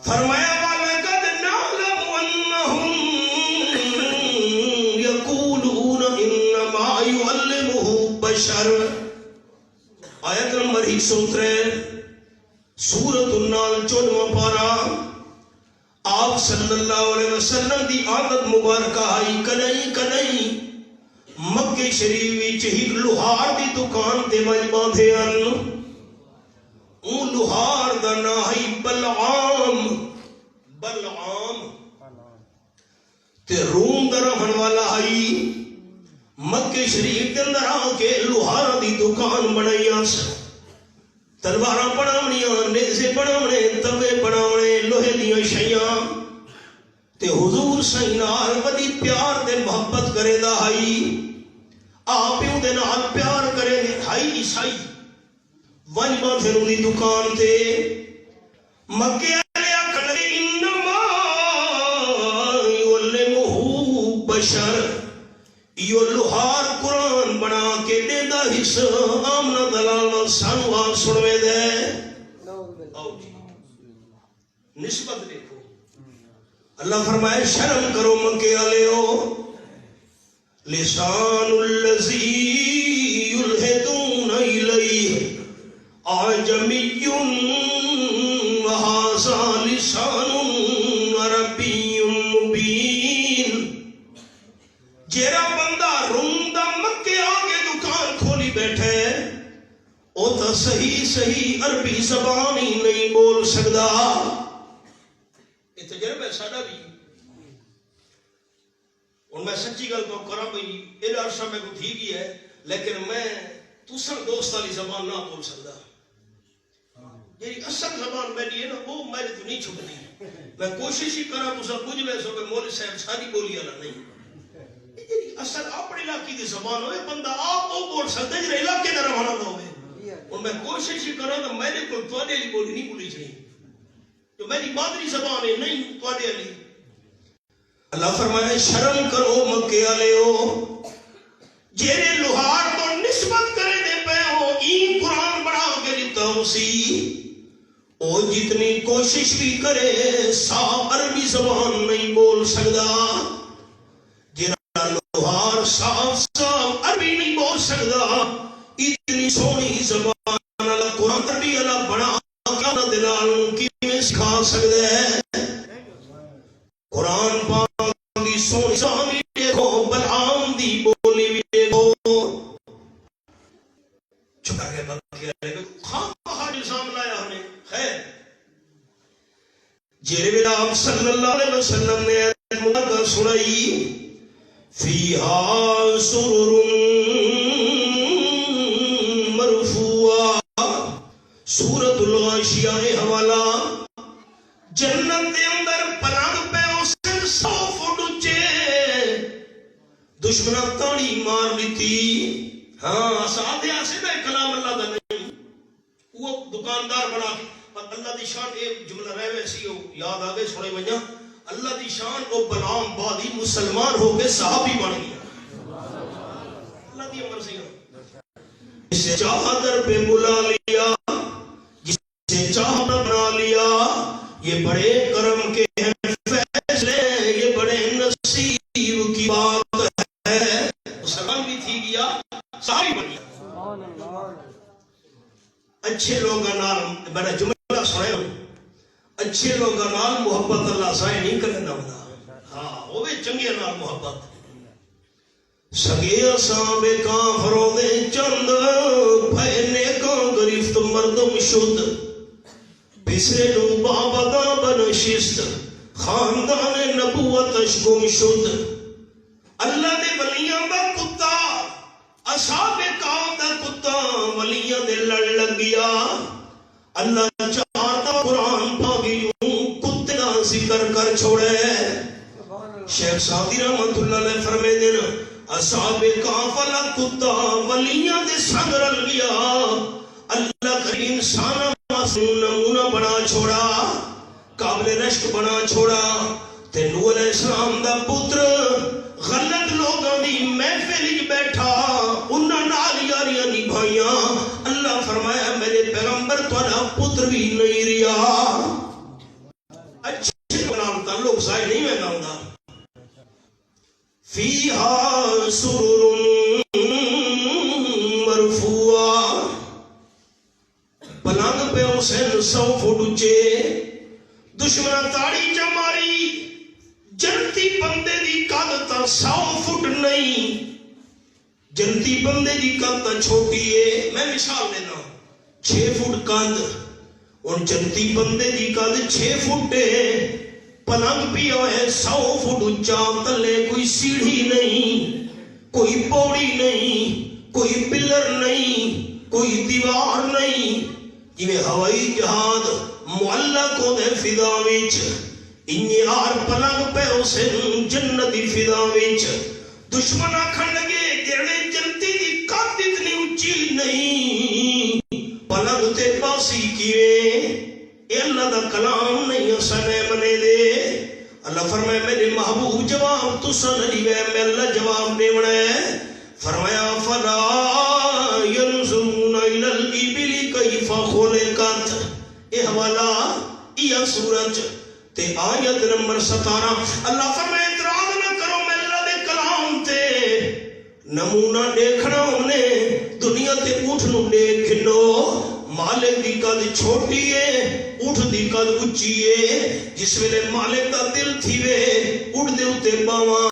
فرمایا وَلَقَدْ نَعْلَمُ أَنَّهُمْ يَقُولُونَ إِنَّمَا يُعَلِّمُهُ بَشَرٌ. آیت نمبر 103 سورۃ النحل 14واں پارا. آپ صلی اللہ علیہ وسلم دی عادت مبارکہ آئی کدئی کدئی مکہ شریف وچ ہی لوہار دی دکان تے وج باندھے ان. اون لوہار دا نام ہے بلعام. بلعام تے روم دا رہن والا ہے. مکہ شریف دے اندر آ کے لوہار دی دکان بنائی. تلواراں بناونیاں، نیزے بناونے، توے بناونے، لوہے دیاں شیاں. تے حضور سائیں نال بڑی پیار تے محبت کرے دا ہے. آپ دے نال پیار کرے ہائی عیسائی. ون باندھے دی دکان تے مکے والے آکھن لگے انما یعلمہ بشر. یہ لوہار قرآن بنا کے دے دا حصہ آمنہ دلال سانو آپ سنوے دے. آؤ جی نسبت دیکھو. اللہ فرمائے شرم کرو مکے والے ہو. لسان الذی یلحدون الیہ اعجمی وہذا لسان عربی مبین. جیرا بندہ روم دا مکے آگے دکان کھولی بیٹھے او تا صحیح صحیح عربی زبان ہی نہیں بول سکدا. یہ تجربہ ہے ساڈا بھی. اور میں سچی گل تو کرا بھئی ایڈا عرصہ میں کو تھی گئی ہے لیکن میں تساں دوست والی زبان نہ بول سکدا. جیڑی اصل زبان میری ہے نا وہ میرے تو نہیں چھپتی. میں کوشش ہی کرا تساں کچھ لے سو کہ مولوی صاحب ساری بولی والا نہیں. جیڑی اصل اپنے علاقے دی زبان ہوئے بندہ آپ وہ بول سکتا جڑے علاقے دا رہن والا ہوئے. اور میں کوشش ہی کرا تو میرے کو تواڈے والی بولی نہیں بولی چاہیے جو میری مادری زبان ہے نہیں تواڈے والی. اللہ فرمائے شرم کرو مکے والے ہو. جیرے لوہار تو نسبت کرے دے پے ہو این قرآن بنا کے دیتا ہو سی. او جتنی کوشش بھی کرے صاف عربی زبان نہیں بول سکدا. جیرا لوہار صاف صاف عربی نہیں بول سکدا اتنی سونی زبان اللہ قرآن عربی اللہ بنا کیا نہ دلال کی میں سکھا سکدا ہے. قرآن پاک دی سونی زبان دیکھو بلعام دی بولی بھی دیکھو. چھپا کے بلکہ خام بہا نظام لایا ہم نے. خیر جیرے بلا آپ صلی اللہ علیہ وسلم نے مبارکہ سنائی فیہا سرر جنت دے اندر پلنگ پہ اس 100 فٹ اچے دشمنہ تاڑی مار لیتی ہاں ساتھ ایسے دا کلام اللہ دا نہیں وہ دکاندار بنا پر اللہ دی شان ایک جملہ رہے ویسی ہو یاد آگے سنے بنیا اللہ دی شان او بلام بادی مسلمان ہو کے صحابی بن گیا اللہ دی عمر سے جسے چاہا در پہ بلا لیا جسے چاہا بنا لیا یہ بڑے کرم کے ہیں فیصلے یہ بڑے نصیب کی بات ہے مسلمان بھی تھی گیا صحابی بن گیا اچھے لوگاں نال بڑا جملہ سنے اچھے لوگاں نال محبت اللہ سائے نہیں کرنا ہونا ہاں وہ بھی چنگے نال محبت سگے اساں بے کافروں دے چند پھینے کا گرفت مردم شد بسرے نو بابا بنشست خاندان نبوت اشگم شد اللہ دے ولیاں دا کتا اصحاب کاف دا کتا ولیاں دے لڑ لگ گیا اللہ چاہتا قرآن پاگیوں کتے دا ذکر کر چھوڑے شیخ سعدی رحمت اللہ علیہ فرمے دینا اصحاب کاف اللہ کتا ولیاں دے سنگ رل گیا اللہ کریم انسانا معصوم نمونہ بنا چھوڑا قابل رشک بنا چھوڑا تے نوح علیہ السلام دا پتر غلط لوگاں دی محفل بیٹھا انہاں نال یاریاں نبھائیاں اللہ فرمایا میرے پیغمبر تہاڈا پتر بھی نہیں ریا اچھے نال تعلق ظاہر نہیں ویندا ہوندا فیہا سرر مرفوعہ پلنگ پہ حسین 100 فٹ اونچے دشمن تاڑی چا ماری جنتی بندے دی قد تا 100 فٹ نہیں جنتی بندے دی قد تا چھوٹی ہے میں مثال دینا 6 فٹ قد اور جنتی بندے دی قد 6 فٹ ہے پلنگ پیا ہے 100 فٹ اونچا تلے کوئی سیڑھی نہیں کوئی پوڑی نہیں کوئی پلر نہیں کوئی دیوار نہیں جویں ہوائی جہاز معلق ہو دے فضا وچ انہی آر پلنگ پہ اسے جنتی فضا وچ دشمن آکھن لگے جڑے جنتی دی قد اتنی اونچی نہیں پلنگ تے پاسی کیے اے اللہ دا کلام نہیں اسنے منے دے اللہ فرمائے میرے محبوب جواب تسا نہیں وے میں اللہ جواب دے وڑے فرمایا فلا ينظرون الى الابل كيف خلقت اے حوالہ یہ سورج تے آیت نمبر 17 اللہ فرمائے اعتراض نہ کرو میں اللہ دے کلام تے نمونہ دیکھنا ہونے دنیا تے اٹھ نو دیکھ لو مالک دی قد چھوٹی ہے اٹھ دی قد اچھی ہے جس ویلے مالک دا دل تھی وے اٹھ دے اتے باواں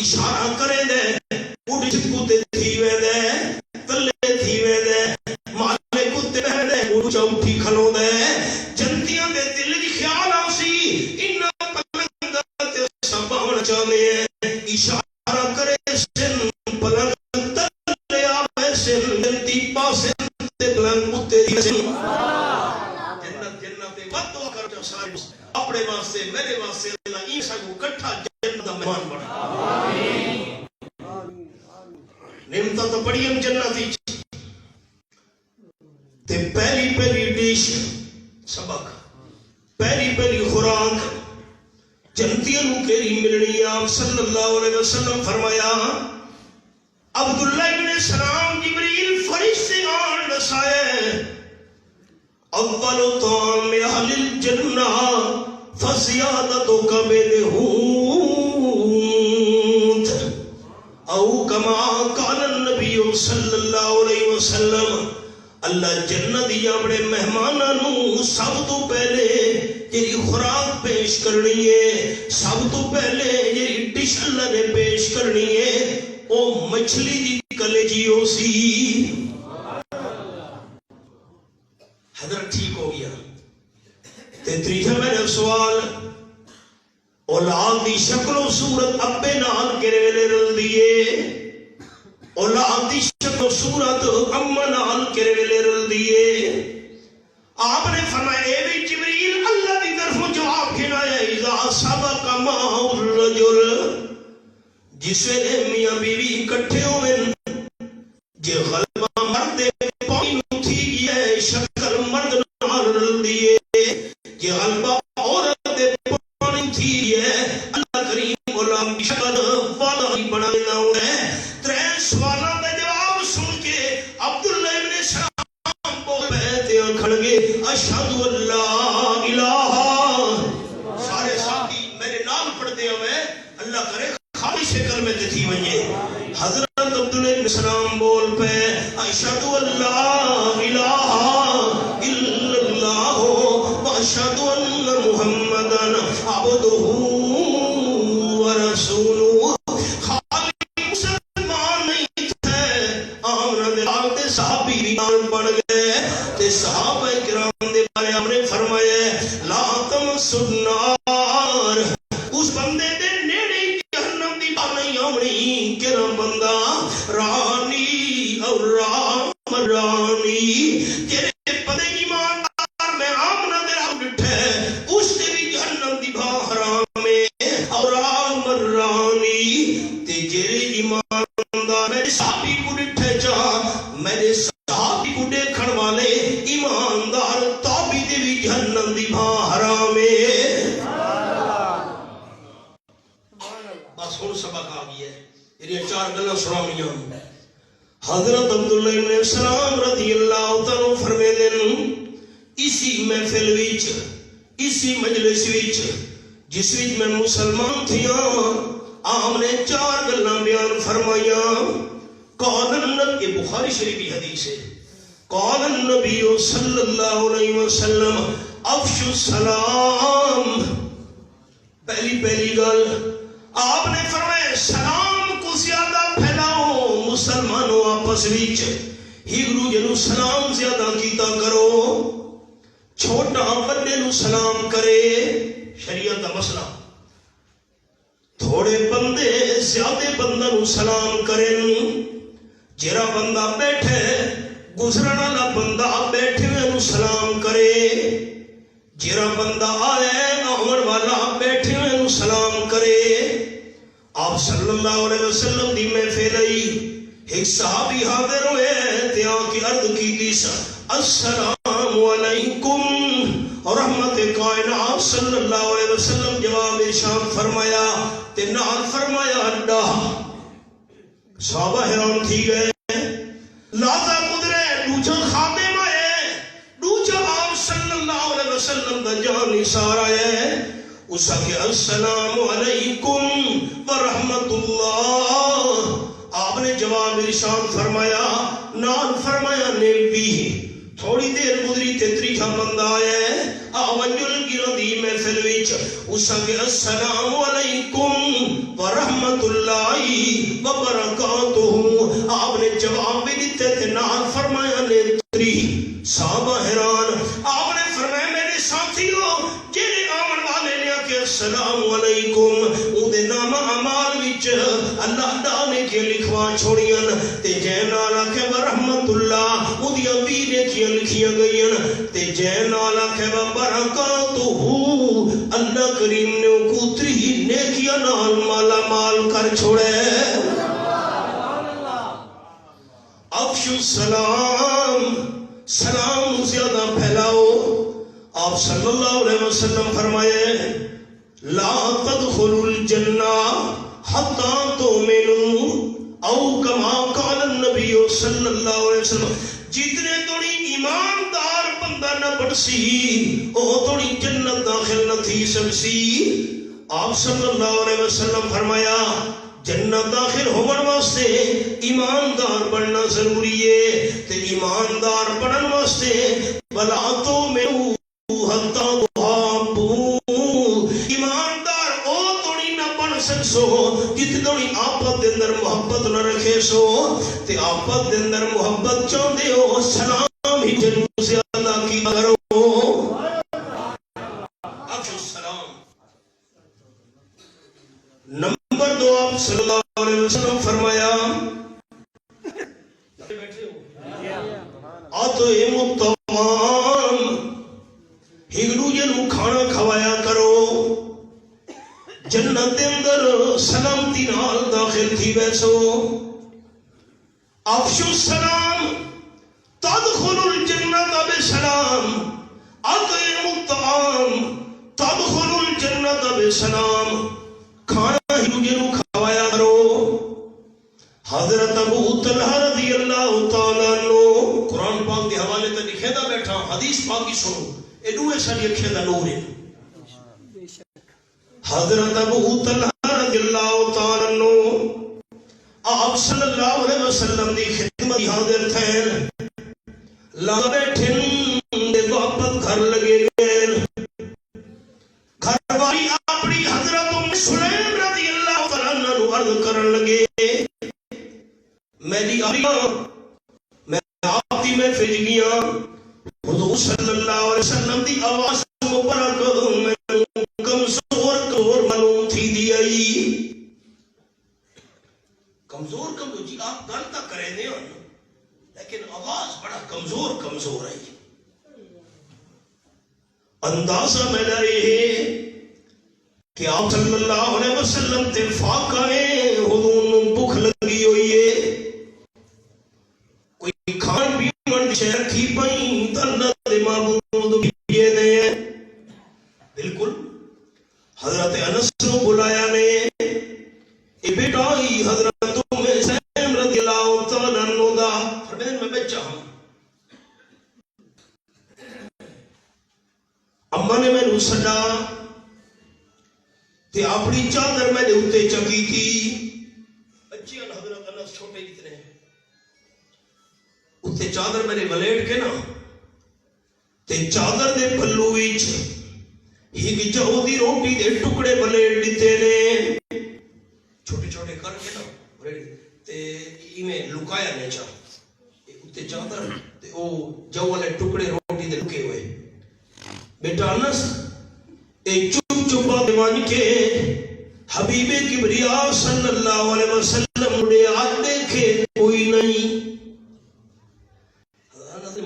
اشارہ کرے دے اٹھ جتکو تے تھی وے دے تلے تھی وے دے مالک اتے بہ دے اٹھ چوٹھی کھلو دے جنتیاں دے دل کی خیال آسی انہا پلنگ تے سباونا چاہنے ہیں اشارہ کرے سن پلنگ تلے آوے سن جنتی پاسے تے پلنگ اتے دی سن جنت جنت وقت دعا کر جو سارے اپنے واسطے میرے واسطے اللہ عیسیٰ کو کٹھا جنت دا مہمان بڑھا نعمتہ تو بڑی ہم جنتی تے پہلی پہلی ڈیش سبق پہلی پہلی خوراک جنتیاں نو کیری ملنی آپ صلی اللہ علیہ وسلم فرمایا عبداللہ ابن سلام جبریل فرشتے آن نسائے اول طعام اہل الجنہ فزیادت کبد ہونت او کما قال النبی صلی اللہ علیہ وسلم اللہ جنت یا بڑے مہمانوں سب تو پہلے جیری خوراک پیش کرنی ہے سب تو پہلے جیری ڈش اللہ نے پیش کرنی ہے او مچھلی دی کلیجیوں سی حضرت ٹھیک ہو گیا تے تریجہ میرے سوال اولاد دی شکل و صورت ابے نال کرے ویلے رل دیئے اولاد دی شکل و صورت امہ نال کرے ویلے رل دیئے آپ نے فرمایا اے بھی جبریل اللہ دی طرف جواب کھنایا جس ویلے میاں بیوی کٹھے ہوئے جے غلبہ مرد پانی نو تھی گیا شکل مرد نال رلدی ہے جے غلبہ عورت پانی تھی گیا اللہ کریم مولا شکل والا ہی بنا لینا ہے ترے سوالاں دا جواب سن کے عبداللہ ابن سلام بول بیتے کھڑ گئے اشہد اللہ الہ سارے ساتھی میرے نام پڑھتے ہوئے اللہ کرے خالی شکل میں تھی ونجے حضرت عبداللہ ابن سلام بول پہ اشہد اللہ الہ الا اللہ و اشہد ان محمدن عبدہ و رسولہ خالی مسلمان نہیں تھے آمنہ دلال دے صحابی بیان بن گئے تے صحابہ کرام دے بارے ہم نے فرمائے لا تمسوا النار اس بندے دے نیڑے جہنم دی بات نہیں آمنی کہ نہ بندہ رانی اور رام رانی جیرے پدے ایماندار میں آمنہ دے رام ڈٹھے اس نے بھی جہنم دی بھا حرام میں اور رام رانی تے جیرے ایماندار میرے صحابی کو ڈٹھے چاہ میرے صحابی کو دیکھن والے ایماندار تابی دے بھی جہنم دی بھا حرام میں بس ہون سبق آگئی ہے یہ چار گلہ سنامیاں حضرت عبداللہ ابن سلام رضی اللہ تعالیٰ فرمے دن اسی محفل ویچ اسی مجلس ویچ جس ویچ میں مسلمان تھیاں آپ نے چار گلہ بیان فرمائیاں قال النبی بخاری شریفی حدیث ہے قال النبی صلی اللہ علیہ وسلم افشو السلام پہلی گل آپ نے فرمایا سلام کو زیادہ پھیلاؤ مسلمانوں آپس وچ ایک دوجے نو سلام زیادہ کیتا کرو چھوٹا بڑے نو سلام کرے شریعت دا مسئلہ تھوڑے بندے زیادہ بندہ نو سلام کریں جرا بندہ بیٹھے گزرن والا بندہ بیٹھے ہوئے نو سلام کرے جرا بندہ آئے آمن والا بیٹھے ہوئے نو سلام کرے آپ صلی اللہ علیہ وسلم دی محفل آئی ایک صحابی حاضر ہوئے تیاں کی عرض کی دیس السلام علیکم رحمت کائنات صلی اللہ علیہ وسلم جواب ارشاد فرمایا تے نال فرمایا اللہ صحابہ حیران تھی گئے لازا قدرے دوجہ خادم آئے دوجہ آپ صلی اللہ علیہ وسلم دا جان نثار آئے اسا کہ السلام علیکم ورحمت اللہ آپ نے جواب ارشاد فرمایا نال فرمایا نیبی تھوڑی دیر گزری تے تریجا بندہ آیا ہے آوانجل کی ردی محفل ویچ اسا کہ السلام علیکم ورحمت اللہ وبرکاتہ آپ نے جواب بھی دیتے تھے نال فرمایا نیتری صحابہ حیران آپ نے فرمایا میرے ساتھیوں جیرے آمن والے نے کہ السلام علیکم او دے نام عمال وچ اللہ ڈانے کے لکھوا چھوڑیاں تے جین آلہ کہ ورحمت اللہ او دیا وینے کی لکھیاں گئیاں تے جین آلہ کہ وبرکاتہ اللہ کریم نے کو تری نیکیاں نال مالا مال کر چھوڑے افشو السلام سلام زیادہ پھیلاؤ آپ صلی اللہ علیہ وسلم فرمائے لا تدخلوا الجنہ حتی تؤمنوا او کما قال النبی صلی اللہ علیہ وسلم جتنے توڑی ایماندار بندہ نہ بڑسی او توڑی جنت داخل نہ تھی سکسی آپ صلی اللہ علیہ وسلم فرمایا جنت داخل ہونے واسطے ایماندار بننا ضروری ہے تے ایماندار بنن واسطے بلا تو میں حتی تحابو ایماندار او توڑی نہ بن سکسو جت توڑی آپت دے اندر محبت نہ رکھے سو تے آپت دے اندر محبت چاندے ہو سلام ہی جنوں سے اللہ کی کرو نمبر 2 آپ صلی اللہ علیہ وسلم فرمایا اطعموا الطعام ایک دوجے نو کھانا کھوایا کرو جنت اندر سلامتی نال داخل تدخلوا الجنة بسلام اطعموا الطعام تدخلوا الجنة بسلام کھانا ہی مجھے نو کھوایا کرو. حضرت ابو طلحہ رضی اللہ تعالیٰ عنہ قرآن پاک دے حوالے تے لکھے دا بیٹھا حدیث پاک کی سنو اے دوے ساڈی اکھیں دا نور ہے. حضرت ابو طلحہ رضی اللہ تعالیٰ عنہ آپ صلی اللہ علیہ وسلم دی خدمت حاضر تھے. لا بیٹھن دے محبت گھر لگے گئے. گھر والی اپنی حضرت ام سلیم رضی اللہ تعالیٰ عنہ عرض کرن لگے میری آقا میں آپ دی میں فج گیا. حضور صلی اللہ علیہ وسلم دی آواز مبارک میں کمزور معلوم تھی دی آئی. کمزور جی آپ گل تک کریں دے لیکن آواز بڑا کمزور ہے. اندازہ میں لائے ہے کہ آپ صلی اللہ علیہ وسلم تے فاقہ ہیں. حضور بھوک لگی ہوئی ہے کوئی کھان پیون شے رکھی پئی اللہ دے معبود بھیجے نے. بالکل حضرت انس کو بلایا نے اے بیٹا ہی حضرت ام سلیم رضی اللہ تعالیٰ عنہ دا فرمایا میں بچہ ہوں. اما نے میں سڈا تے اپنی چادر میں نے اتے چکی تھی. بچے حضرت انس چھوٹے جتنے اتے چادر میں نے ولیٹ کے نا تے چادر دے پلو وچ ہی جو دی روٹی دے ٹکڑے ولیٹ دیتے نے چھوٹے چھوٹے کر کے نا تے ایویں لکایا نے چا اتے چادر تے او جو والے ٹکڑے روٹی دے لکے ہوئے. بیٹا انس ایک چپا دیوان کے حبیب کبریا صلی اللہ علیہ وسلم نے آج دیکھے کوئی نہیں.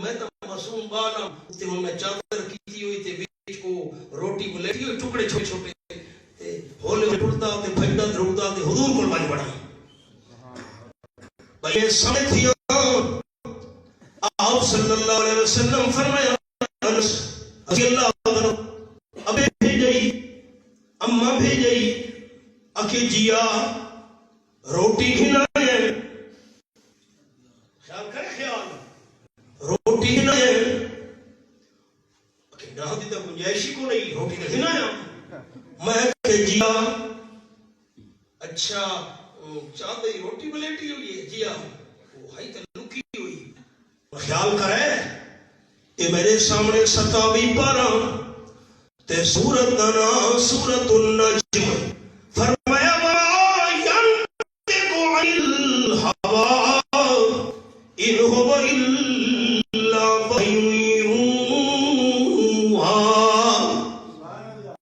میں تو معصوم بالا تے میں چادر کیتی ہوئی تے بیچ کو روٹی کو لیٹی ہوئی ٹکڑے چھوٹے چھوٹے تے ہولے ٹوٹدا تے پھڑدا دھڑدا تے حضور کول بن پڑا. بھئی سمجھ تھی آپ صلی اللہ علیہ وسلم فرمایا انس رضی اللہ عنہ ابے بھیجئی اماں بھیجئی اکے جیا روٹی کھلائے. خیال کرے خیال روٹی کھلائے اکے نہ دی تا گنجائشی کو نہیں روٹی کھلایا. میں کہ جیا اچھا چاندی روٹی بلیٹی ہوئی ہے جیا وہ ہائی تے لکی ہوئی. خیال کرے کہ میرے سامنے 27 پارا تے سورت دانا سورت النجم فرمایا وَمَا يَنْطِقُ عَنِ الْهَوَىٰ إِنْ هُوَ إِلَّا وَحْيٌ يُوحَىٰ.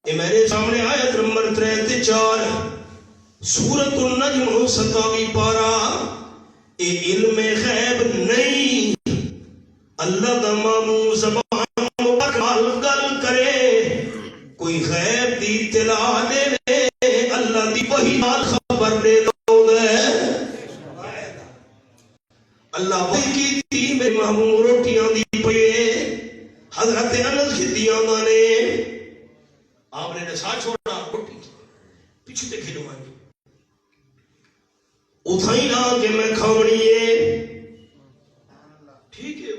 یہ میرے سامنے آیت نمبر 34 سورت النجم 27 پارا. یہ علم غیب نہیں اللہ دا معمول زبان مبارک گل کرے کوئی غیب دی اطلاع دے دے اللہ دی وحی نال خبر دے دو دے. اللہ وحی کی تھی میرے معمول روٹیاں دی پئے حضرت انس کی دیاں نے آپ نے نسا چھوڑا روٹی پیچھے تے کھلو آئی اتھائی نہ کہ میں کھاونی ہے. ٹھیک ہے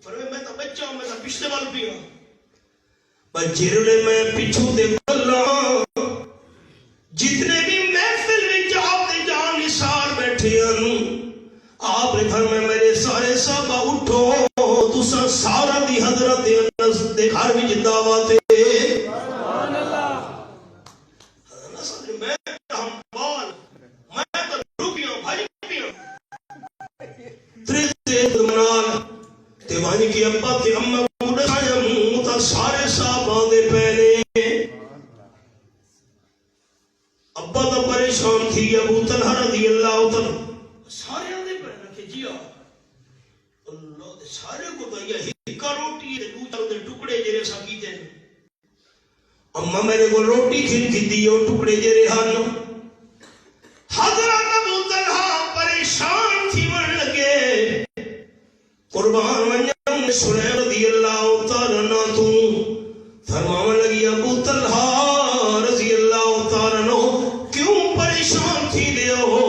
فرمائے میں تو بچہ ہوں میں تو پچھلے وال پیا پر جرلے میں پچھو دے بلا جتنے بھی محفل میں آپ دے جان نثار بیٹھے ہیں آپ نے فرمایا میرے سارے صحابہ اٹھو تسا سارا دی حضرت انس دے گھر وچ دعوت ہے. سبحان اللہ. انس نے میں ہم بال میں تو روپیاں بھائی روپیاں ترے منال دیوانی کی ابا تے اماں کو دسایا متا سارے صحابہ دے پہلے ابا تو پریشان تھی ابو طلحہ رضی اللہ تعالی سارے دے پہلے کہ جی اللہ دے سارے کو تو یہ ہکا روٹی تے دو دے ٹکڑے جڑے سا کیتے اماں میرے کو روٹی کھن کی دی او ٹکڑے جڑے ہن. حضرت ابو طلحہ پریشان تھی من لگے قربان ونجم سلیم رضی اللہ تعالیٰ عنہ تو فرماون لگی ابو طلحہ رضی اللہ تعالیٰ عنہ کیوں پریشان تھی دے ہو؟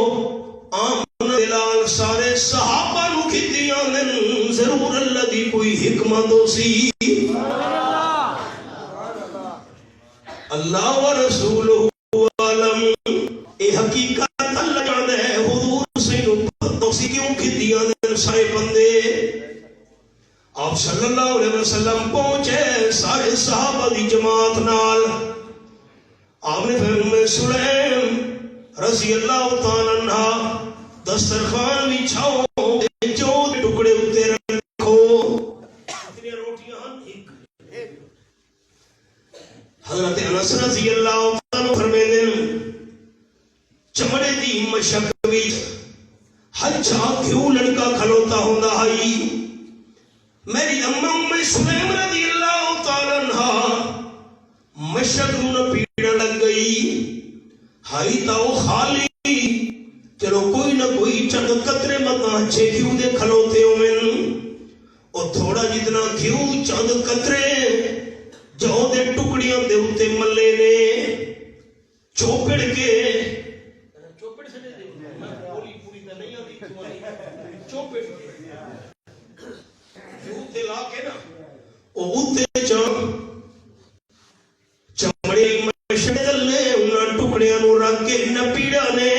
آمن بلال سارے صحابہ نو کھتیاں دن ضرور اللہ دی کوئی حکمت ہو سی اللہ و رسولہ عالم اے حقیقت اللہ جاندے حضور سے نو پتو سی کیوں کھتیاں دن سارے بندے آپ صلی اللہ علیہ وسلم پہنچے سارے صحابہ دی جماعت نال آپ نے فرمایا سلیم رضی اللہ تعالیٰ عنہ دسترخوان بچھاؤ جو ٹکڑے اتے رکھو اتنی روٹیاں ایک حضرت انس رضی اللہ تعالیٰ عنہ فرماتے ہیں چمڑے دی مشک وچ ہچھا کیوں لڑکا کھلوتا ہوندا ہے میری اماں ام سلیم رضی اللہ تعالیٰ عنہ مشک نو پیڑ لگ گئی ہائی تاؤ خالی چلو کوئی نہ کوئی چند قطرے مطا اچھے کیوں دے کھلوتے ہو من اور تھوڑا جتنا کیوں چند قطرے جو دے ٹکڑیاں دے ہوتے ملے نے چوپڑ کے چوپڑ سے دے بولی پوری تا نہیں آتی چوپڑ کے اوتے لا کے نا اوتے چمڑے مشکل نے انہاں ٹکڑیاں نو رکھ کے نپیڑا نے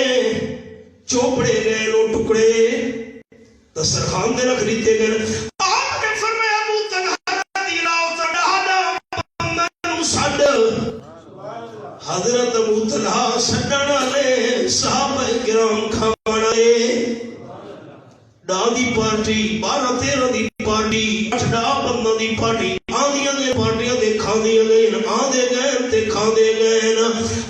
چوپڑے گئے نو ٹکڑے دسترخوان دے رکھ دیتے گئے آپ نے فرمایا ابو طلحہ رضی اللہ تعالیٰ عنہ سڈ حضرت ابو طلحہ سڈنا نے صحابہ کرام کھانا ڈا دی پارٹی 12-13 دی پارٹی 8 بندہ دی پارٹی آدیاں دے پارٹیاں دے کھاندیاں گئے آدھے گئے تے کھاندے گئے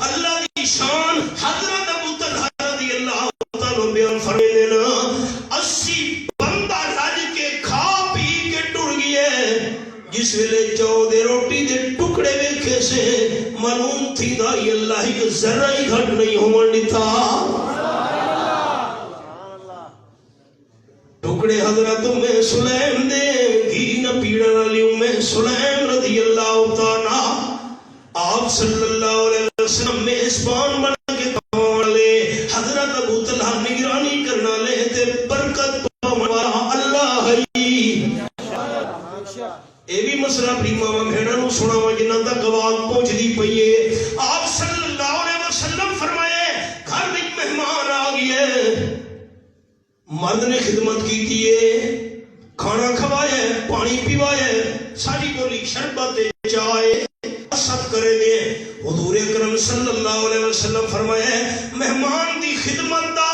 اللہ دی شان حضرت ابو طلحہ رضی اللہ تعالیٰ بیان فرمائے دینا 80 بندہ رج کے کھا پی کے ٹر گئے جس ویلے جو دے روٹی دے ٹکڑے ویکھے سے معلوم تھی دا یہ اللہ ہی ذرہ ہی گھٹ نہیں ہون دیتا ٹکڑے حضرت ام سلیم دے گھی نہ پیڑن علی ام سلیم رضی اللہ تعالیٰ آپ صلی اللہ علیہ وسلم میں اسبان بنا کے کھاؤں لے حضرت ابو طلحہ نگرانی کرنا لے تے برکت پاؤں اللہ ہے اے بھی مسئلہ اپنی ماما بھیڑا نو سنا ہوا جنہ تک آواز پہنچ دی پئیے آپ صلی اللہ علیہ وسلم فرمائے گھر میں مہمان آ گئے مرد نے خدمت کی تھی کھانا کھوائے پانی پیوائے ساری بولی شربت چائے سب کرے دے حضور اکرم صلی اللہ علیہ وسلم فرمائے مہمان دی خدمت دا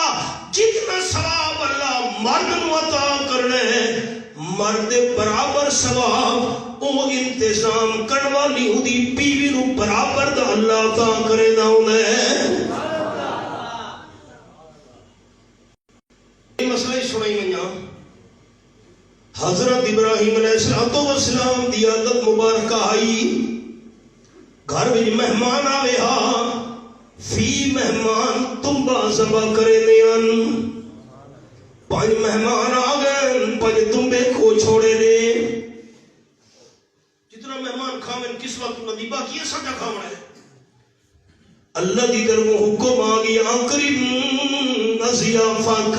جتنا ثواب اللہ مرد نو عطا کرنے مرد برابر ثواب او انتظام کروالی ہو دی بیوی نو برابر دا اللہ عطا کرے دا انہیں مسئلہ سنائی منیا حضرت ابراہیم علیہ السلام دی عادت مبارکہ آئی گھر میں مہمان آوے ہاں فی مہمان تمبا زبا کرے دیان 5 مہمان آگئے 5 تمبے کو چھوڑے دے جتنا مہمان کھاویں کس وقت ندیبہ کیا سجا کھاونا ہے اللہ دی در وہ حکم آگی آنکریم ازیافاک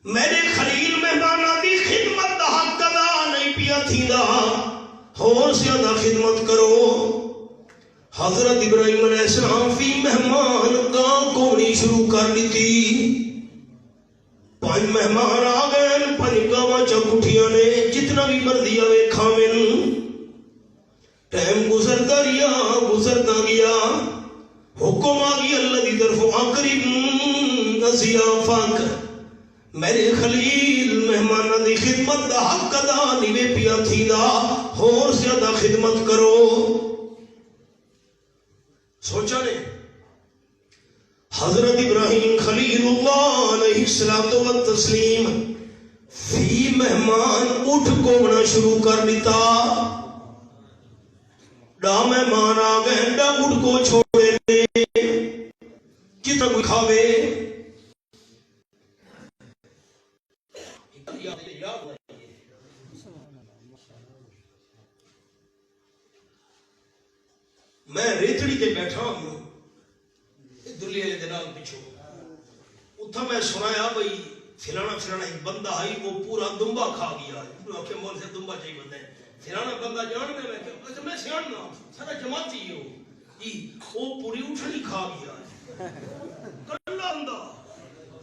میرے خلیل مہمانہ دی خدمت دا حق ادا نہیں پیا تھی دا اور زیادہ خدمت کرو حضرت ابراہیم علیہ السلام فی مہمان گاں کونی شروع کر لی تھی 5 مہمان آگئے 5 گاواں چکٹھیاں نے جتنا بھی مردی آوے کھامن ٹائم گزرتا گیا حکم آگی اللہ دی طرف آقریب ضیافاک میرے خلیل مہمانہ دی خدمت دا حق ادا نیوے پیا تھی دا اور زیادہ خدمت کرو سوچا نے حضرت ابراہیم خلیل اللہ علیہ السلام فی مہمان اٹھ کونا شروع کر دیتا ڈا مہمان آگئے ڈا اٹھ کو چھوڑے دے کتنا کوئی کھاوے میں ریتڑی تے بیٹھا ہوں دلی والے دے نال پیچھے اتھا میں سنایا بھئی فلانا ایک بندہ ہے وہ پورا دمبا کھا گیا ہے کہ مول سے دمبا چاہیے بندہ ہے فلانا بندہ جان میں کہ میں سیاںنا سارا جماعتی ہو جی وہ پوری اٹھنی کھا گیا ہے کلا بندہ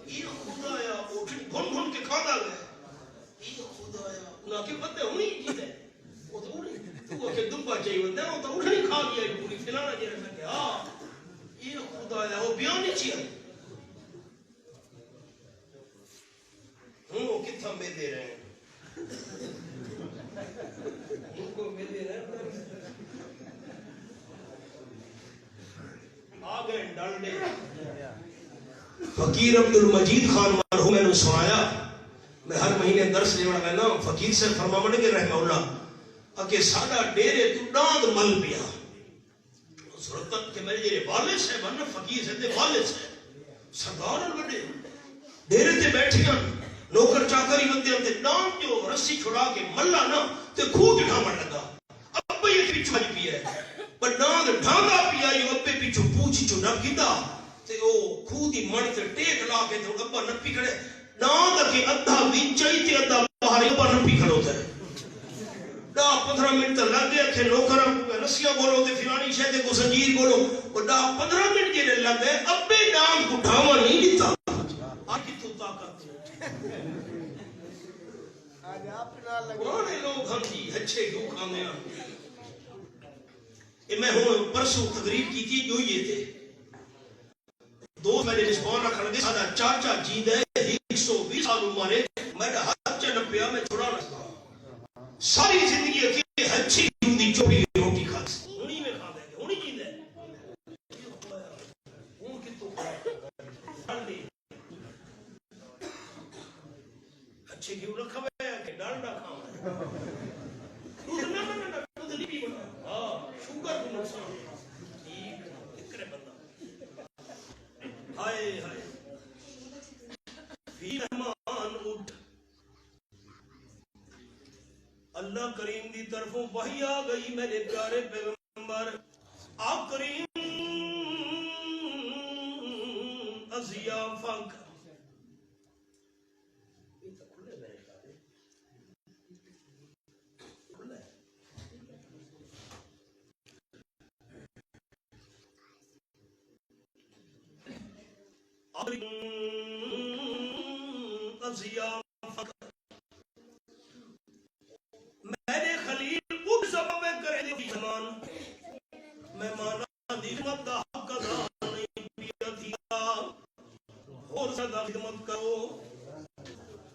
یہ خدایا اٹھنی گھن کے کھادا گیا یہ خدایا انہاں کے بندے ہونی چیز ہے وہ تو اٹھنی تو کہ دمبا چاہیے بندہ ہے وہ تو اٹھنی کھا گیا ہے پوری فلانا جیسے میں کہ ہاں یہ خدایا وہ بیان نہیں چاہیے وہ کتنا میں دے رہے ہیں ان کو میں دے رہے ہیں آگئے ڈالڈے فقیر عبد المجید خان مرحوم میں نے سنایا میں ہر مہینے درس لیوڑا میں نا فقیر سے فرماونے کے رحمہ اللہ کہ ساڑا ڈیرے تو ڈاند مل پیا صورتت کہ میرے جیرے والد سے بنا فقیر سے دے والد سے سردار الوڈے ڈیرے تے بیٹھیاں نوکر چاکری بندے ہم تے ڈاند جو رسی چھڑا کے ملا نا تے کھوٹ ڈھامن لگا اب یہ پیچھو آئی پیا ہے پر ڈاند ڈھانگا پیا یہ ابے پیچھو پوچھی چو نب گیتا تے او کھودی من تے ٹیک لا کے تے ابا نپی کھڑے ڈاند کے ادھا بیچائی تے ادھا باہر ابا نپی کھڑو تے 10-15 منٹ لگ گئے تھے نوکروں کو رسیاں بولو تے فلانی شہدے کو زنجیر بولو اور 10-15 منٹ جیرے لگ گئے ابے ڈاند کو ڈھاما نہیں دیتا آگی تو طاقت پرانے لوگ ہم جی اچھے کیوں کھانے ہیں میں ہوں پرسوں تقریر کی تھی جو یہ تھے دو میں نے رسپون رکھنے دے سادہ چاچا جیند ہے 120 سال عمرے میں نے ہاتھ چنپ پیا میں چھوڑا رکھتا ساری زندگی اکیلے اچھی دی چوڑی روٹی کھا سی انہی میں کھا دیں گے انہی جیند ہے ان کی تو اچھے کیوں رکھا ہے کہ ڈالڈا کھاؤں دودھ نہ دودھ نہیں بھی بنا ہاں شوگر کو نقصان ٹھیک اکرے بندہ ہائے ہائے فی رحمان اٹھ اللہ کریم دی طرفوں وحی آ گئی میرے پیارے پیغمبر آپ کریم ازیافہ کا میرے خلیل اٹھ سبب کرے دی زمان مہمانہ دی خدمت دا حق ادا نہیں پیا تھیا اور زیادہ خدمت کرو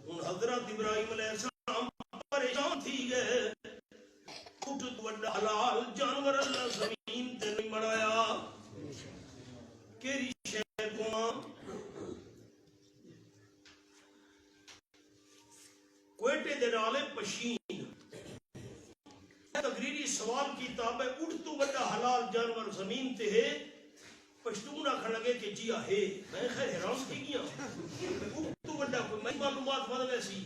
ان حضرت ابراہیم علیہ السلام پریشان تھی گئے اٹھ تو وڈا حلال جانور اللہ زمین تے نہیں بڑھایا کیری شے کو کوئٹے دے نالے پشین تقریری سوال کی تابع اٹھ تو بڑا حلال جانور زمین تے ہے پشتون آکھن لگے کہ جی ہے میں خیر حیران کی گیا اٹھ تو بڑا کوئی میں معلومات بدل ایسی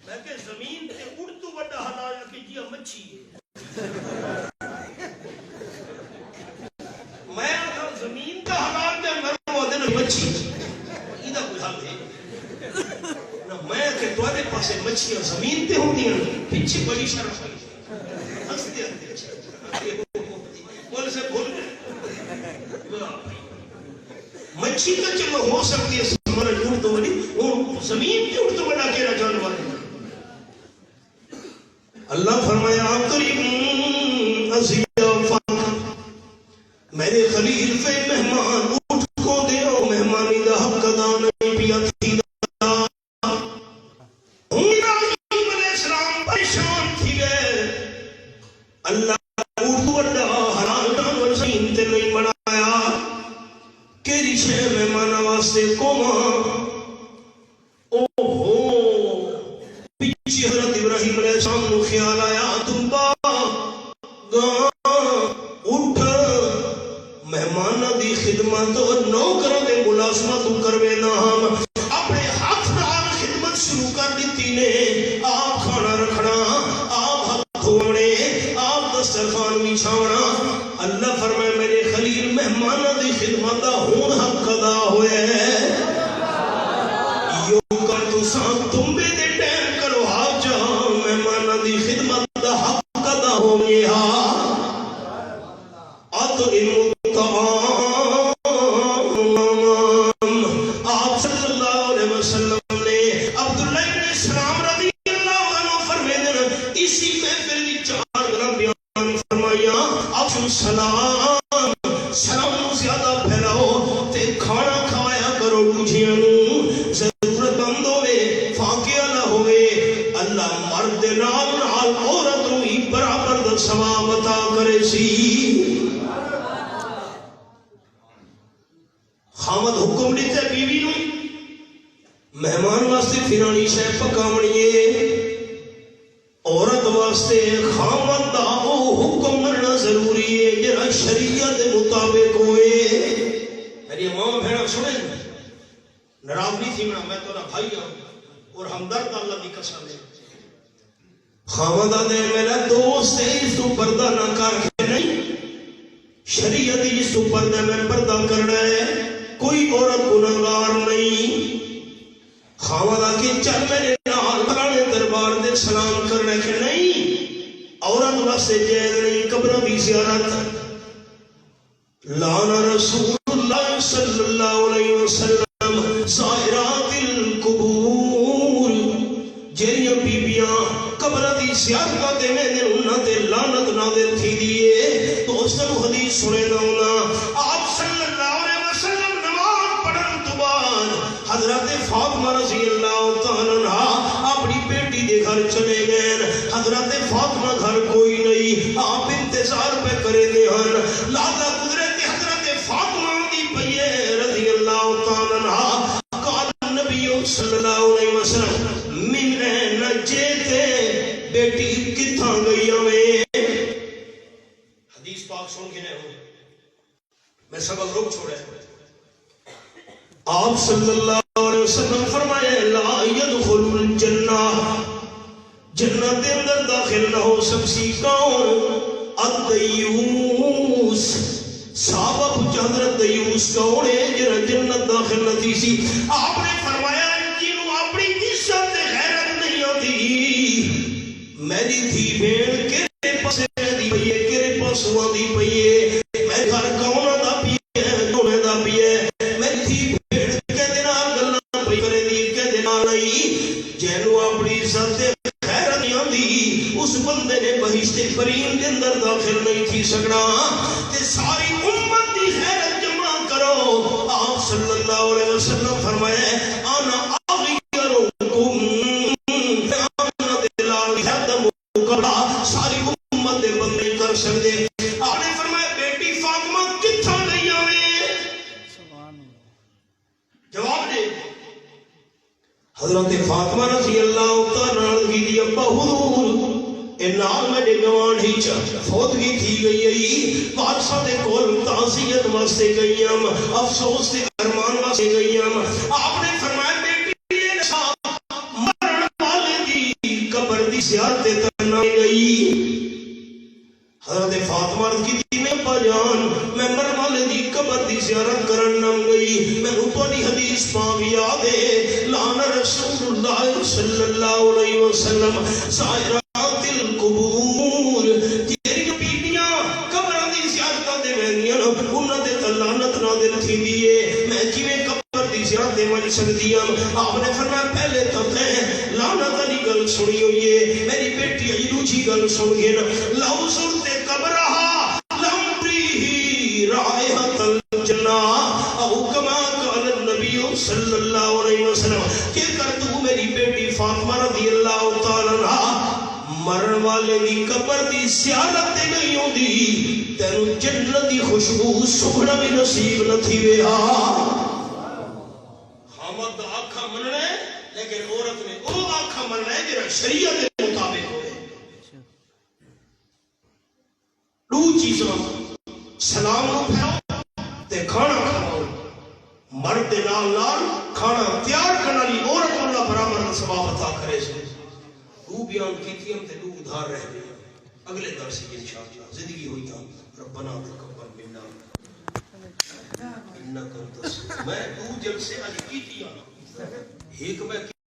میں کہ زمین تے اٹھ تو بڑا حلال کہ جی مچھی ہے میں آکھا زمین کا حلال جانور وہ دن مچھی ایدہ کوئی حل ہے میں کہ توارے پاسے مچھیاں زمین تے ہوں دیا پیچھے بڑی شرف ہے ہستے ہستے بولے سے بھول گئے مچھی کا چلو ہو سکتی ہے ہمارا جھوٹ تو بڑی زمین تے اٹھ تو بڑا کیرا جانور اللہ فرمایا کریم ازیافہ میرے خلیل فے مہمان اٹھ کو دیو مہمانی دا حق ادا نہیں پیا تھی اللہ اردو وڈا حلال جانور زمین تے نہیں بنایا کیری شے مہماناں واسطے کوما اوہو پیچھے حضرت ابراہیم علیہ السلام نو خیال آیا تم با گاں اٹھ مہماناں دی خدمت نوکراں دے ملازمت کروے نہ ہم اپنے ہاتھ نال خدمت شروع کر دیتی نے آپ کھانا رکھنا آپ ہاتھ دھونے دسترخوان بچھاونا اللہ فرمائے میرے انہاں دی خدمت دا حق ادا ہوئے ہاں اطعم الطعام آپ صلی اللہ علیہ وسلم نے عبداللہ ابن سلام رضی اللہ عنہ فرمائے اسی محفل میں 4 گنا بیان فرمایا افشوا السلام سلام نو زیادہ پھیلاؤ تے کھانا کھایا کرو دوجیاں نو ضرورت مند ہوئے فاقیہ نہ ہوئے اللہ مرد نال نال عورت نو ہی برابر دا ثواب عطا کرے سی خامد حکم دیتے بیوی نو مہمان واسطے پھرانی شے پکاونی ہے عورت واسطے خامد دا او حکم مننا ضروری ہے جڑا شریعت مطابق ہوئے میری امام بہنوں سنیں ناراض نہیں تھی میں تو بھائی ہوں اور ہمدرد اللہ کی قسم ہے خامد دے میرا دوست ہے اس تو پردہ نہ کر کے نہیں شریعت اس تو پردہ میں پردہ کرنا ہے کوئی عورت گناہگار نہیں خامدہ کی چل میرے نال پرانے دربار دے سلام کرنے کے نہیں عورت واسطے جائز نہیں قبر بھی زیارت لانا رسول اللہ صلی اللہ علیہ وسلم زائرات القبور جیریاں بیبیاں قبر دی زیارت دے میں نے انہاں تے لعنت نازل تھی دیئے تو اس نے حدیث سنے نہ آپ صلی اللہ علیہ وسلم نماز پڑھن تو بعد حضرت فاطمہ رضی اللہ تعالیٰ عنہ اپنی بیٹی دے گھر چلے گئے حضرت فاطمہ گھر کوئی نہیں آپ انتظار پہ کرے دے ہن لالا قدرت حضرت فاطمہ دی پئیے رضی اللہ تعالیٰ عنہ قال نبی صلی اللہ علیہ وسلم من این جیتے بیٹی کتھاں گئی ہمیں حدیث پاک سن کے نہیں ہوں میں سبق روک چھوڑے آپ صلی اللہ علیہ وسلم فرمائے لا يدخل الجنہ جنت کے اندر داخل نہ ہو سکسی کون الدیوس صحابہ پوچھا حضرت دیوس کون ہے جنہ جنت داخل نہ تھی سی آپ نے فرمایا جنہوں اپنی عزت غیرت نہیں ہوتی میری تھی بین کیرے پسے دی پئیے کیرے پسوان دی پئیے میں گھر کون دا پیے کون دا پیے میری تھی بین کے دینا گلنا پئی کرے دی کے دینا نہیں جنہوں اپنی عزت غیرت نہیں ہوتی اس بندے نے بہشت برین کے اندر داخل نہیں تھی سکنا تے ساری امت دی غیرت جمع کرو آپ صلی اللہ علیہ وسلم فرمائے آنا آغیرکم آنا دلال حدم کبڑا ساری امت دے بندے کر سکتے آپ نے فرمایا بیٹی فاطمہ کتھا گئی آوے جواب دے حضرت فاطمہ رضی اللہ تعالیٰ کی دی ابا حضور انہاں میں گوان ہی فوتگی تھی گئی ہے بادشاہ دے کول تعزیت واسطے گئی ہم افسوس دے ارمان واسطے گئی ہم آپ نے فرمایا بیٹی مرن والے دی قبر دی زیارت کرنا گئی حضرت فاطمہ کی دی میں جان میں مرن والے دی قبر دی زیارت کرنا گئی میں اوپر دی حدیث پاک یاد ہے لانا رسول اللہ صلی اللہ علیہ وسلم زائرات القبور تیری بیبیاں قبران دی زیارتہ دے وینیاں انہاں دے تلانت نازل تھی دیئے میں جیویں قبر دی زیارت دے مجھ سکدیاں آپ نے فرمایا پہلے تو کہیں لعنت علی گل سنی ہوئی ہے میری بیٹی عجلو جی گل سن گئے لو سنتے قبرہا لمبریہی رائحت الجنہ او کما قال النبی صلی اللہ علیہ وسلم کہ کر تو میری بیٹی فاطمہ رضی اللہ تعالیٰ عنہ مرن والے دی قبر دی زیارت تے نہیں ہوندی تینو جنت دی خوشبو سکھنا بھی نصیب نہ تھی وے حامد آنکھا مننے لیکن عورت نے او آنکھا مننا ہے جنہاں شریعت کے مطابق ہوئے دو چیزاں سلام نو پھیلاؤ تے کھانا کھاؤ مرد نال نال کھانا تیار کرنا لی عورت اللہ برابر ثواب عطا کرے سے دو بیان کی تھی ہم تے دو ادھار رہ گئے اگلے در سے انشاءاللہ زندگی ہوئی تھا ربنا تقبل منا انکا انت میں دو جلسے آج کی تھی ایک میں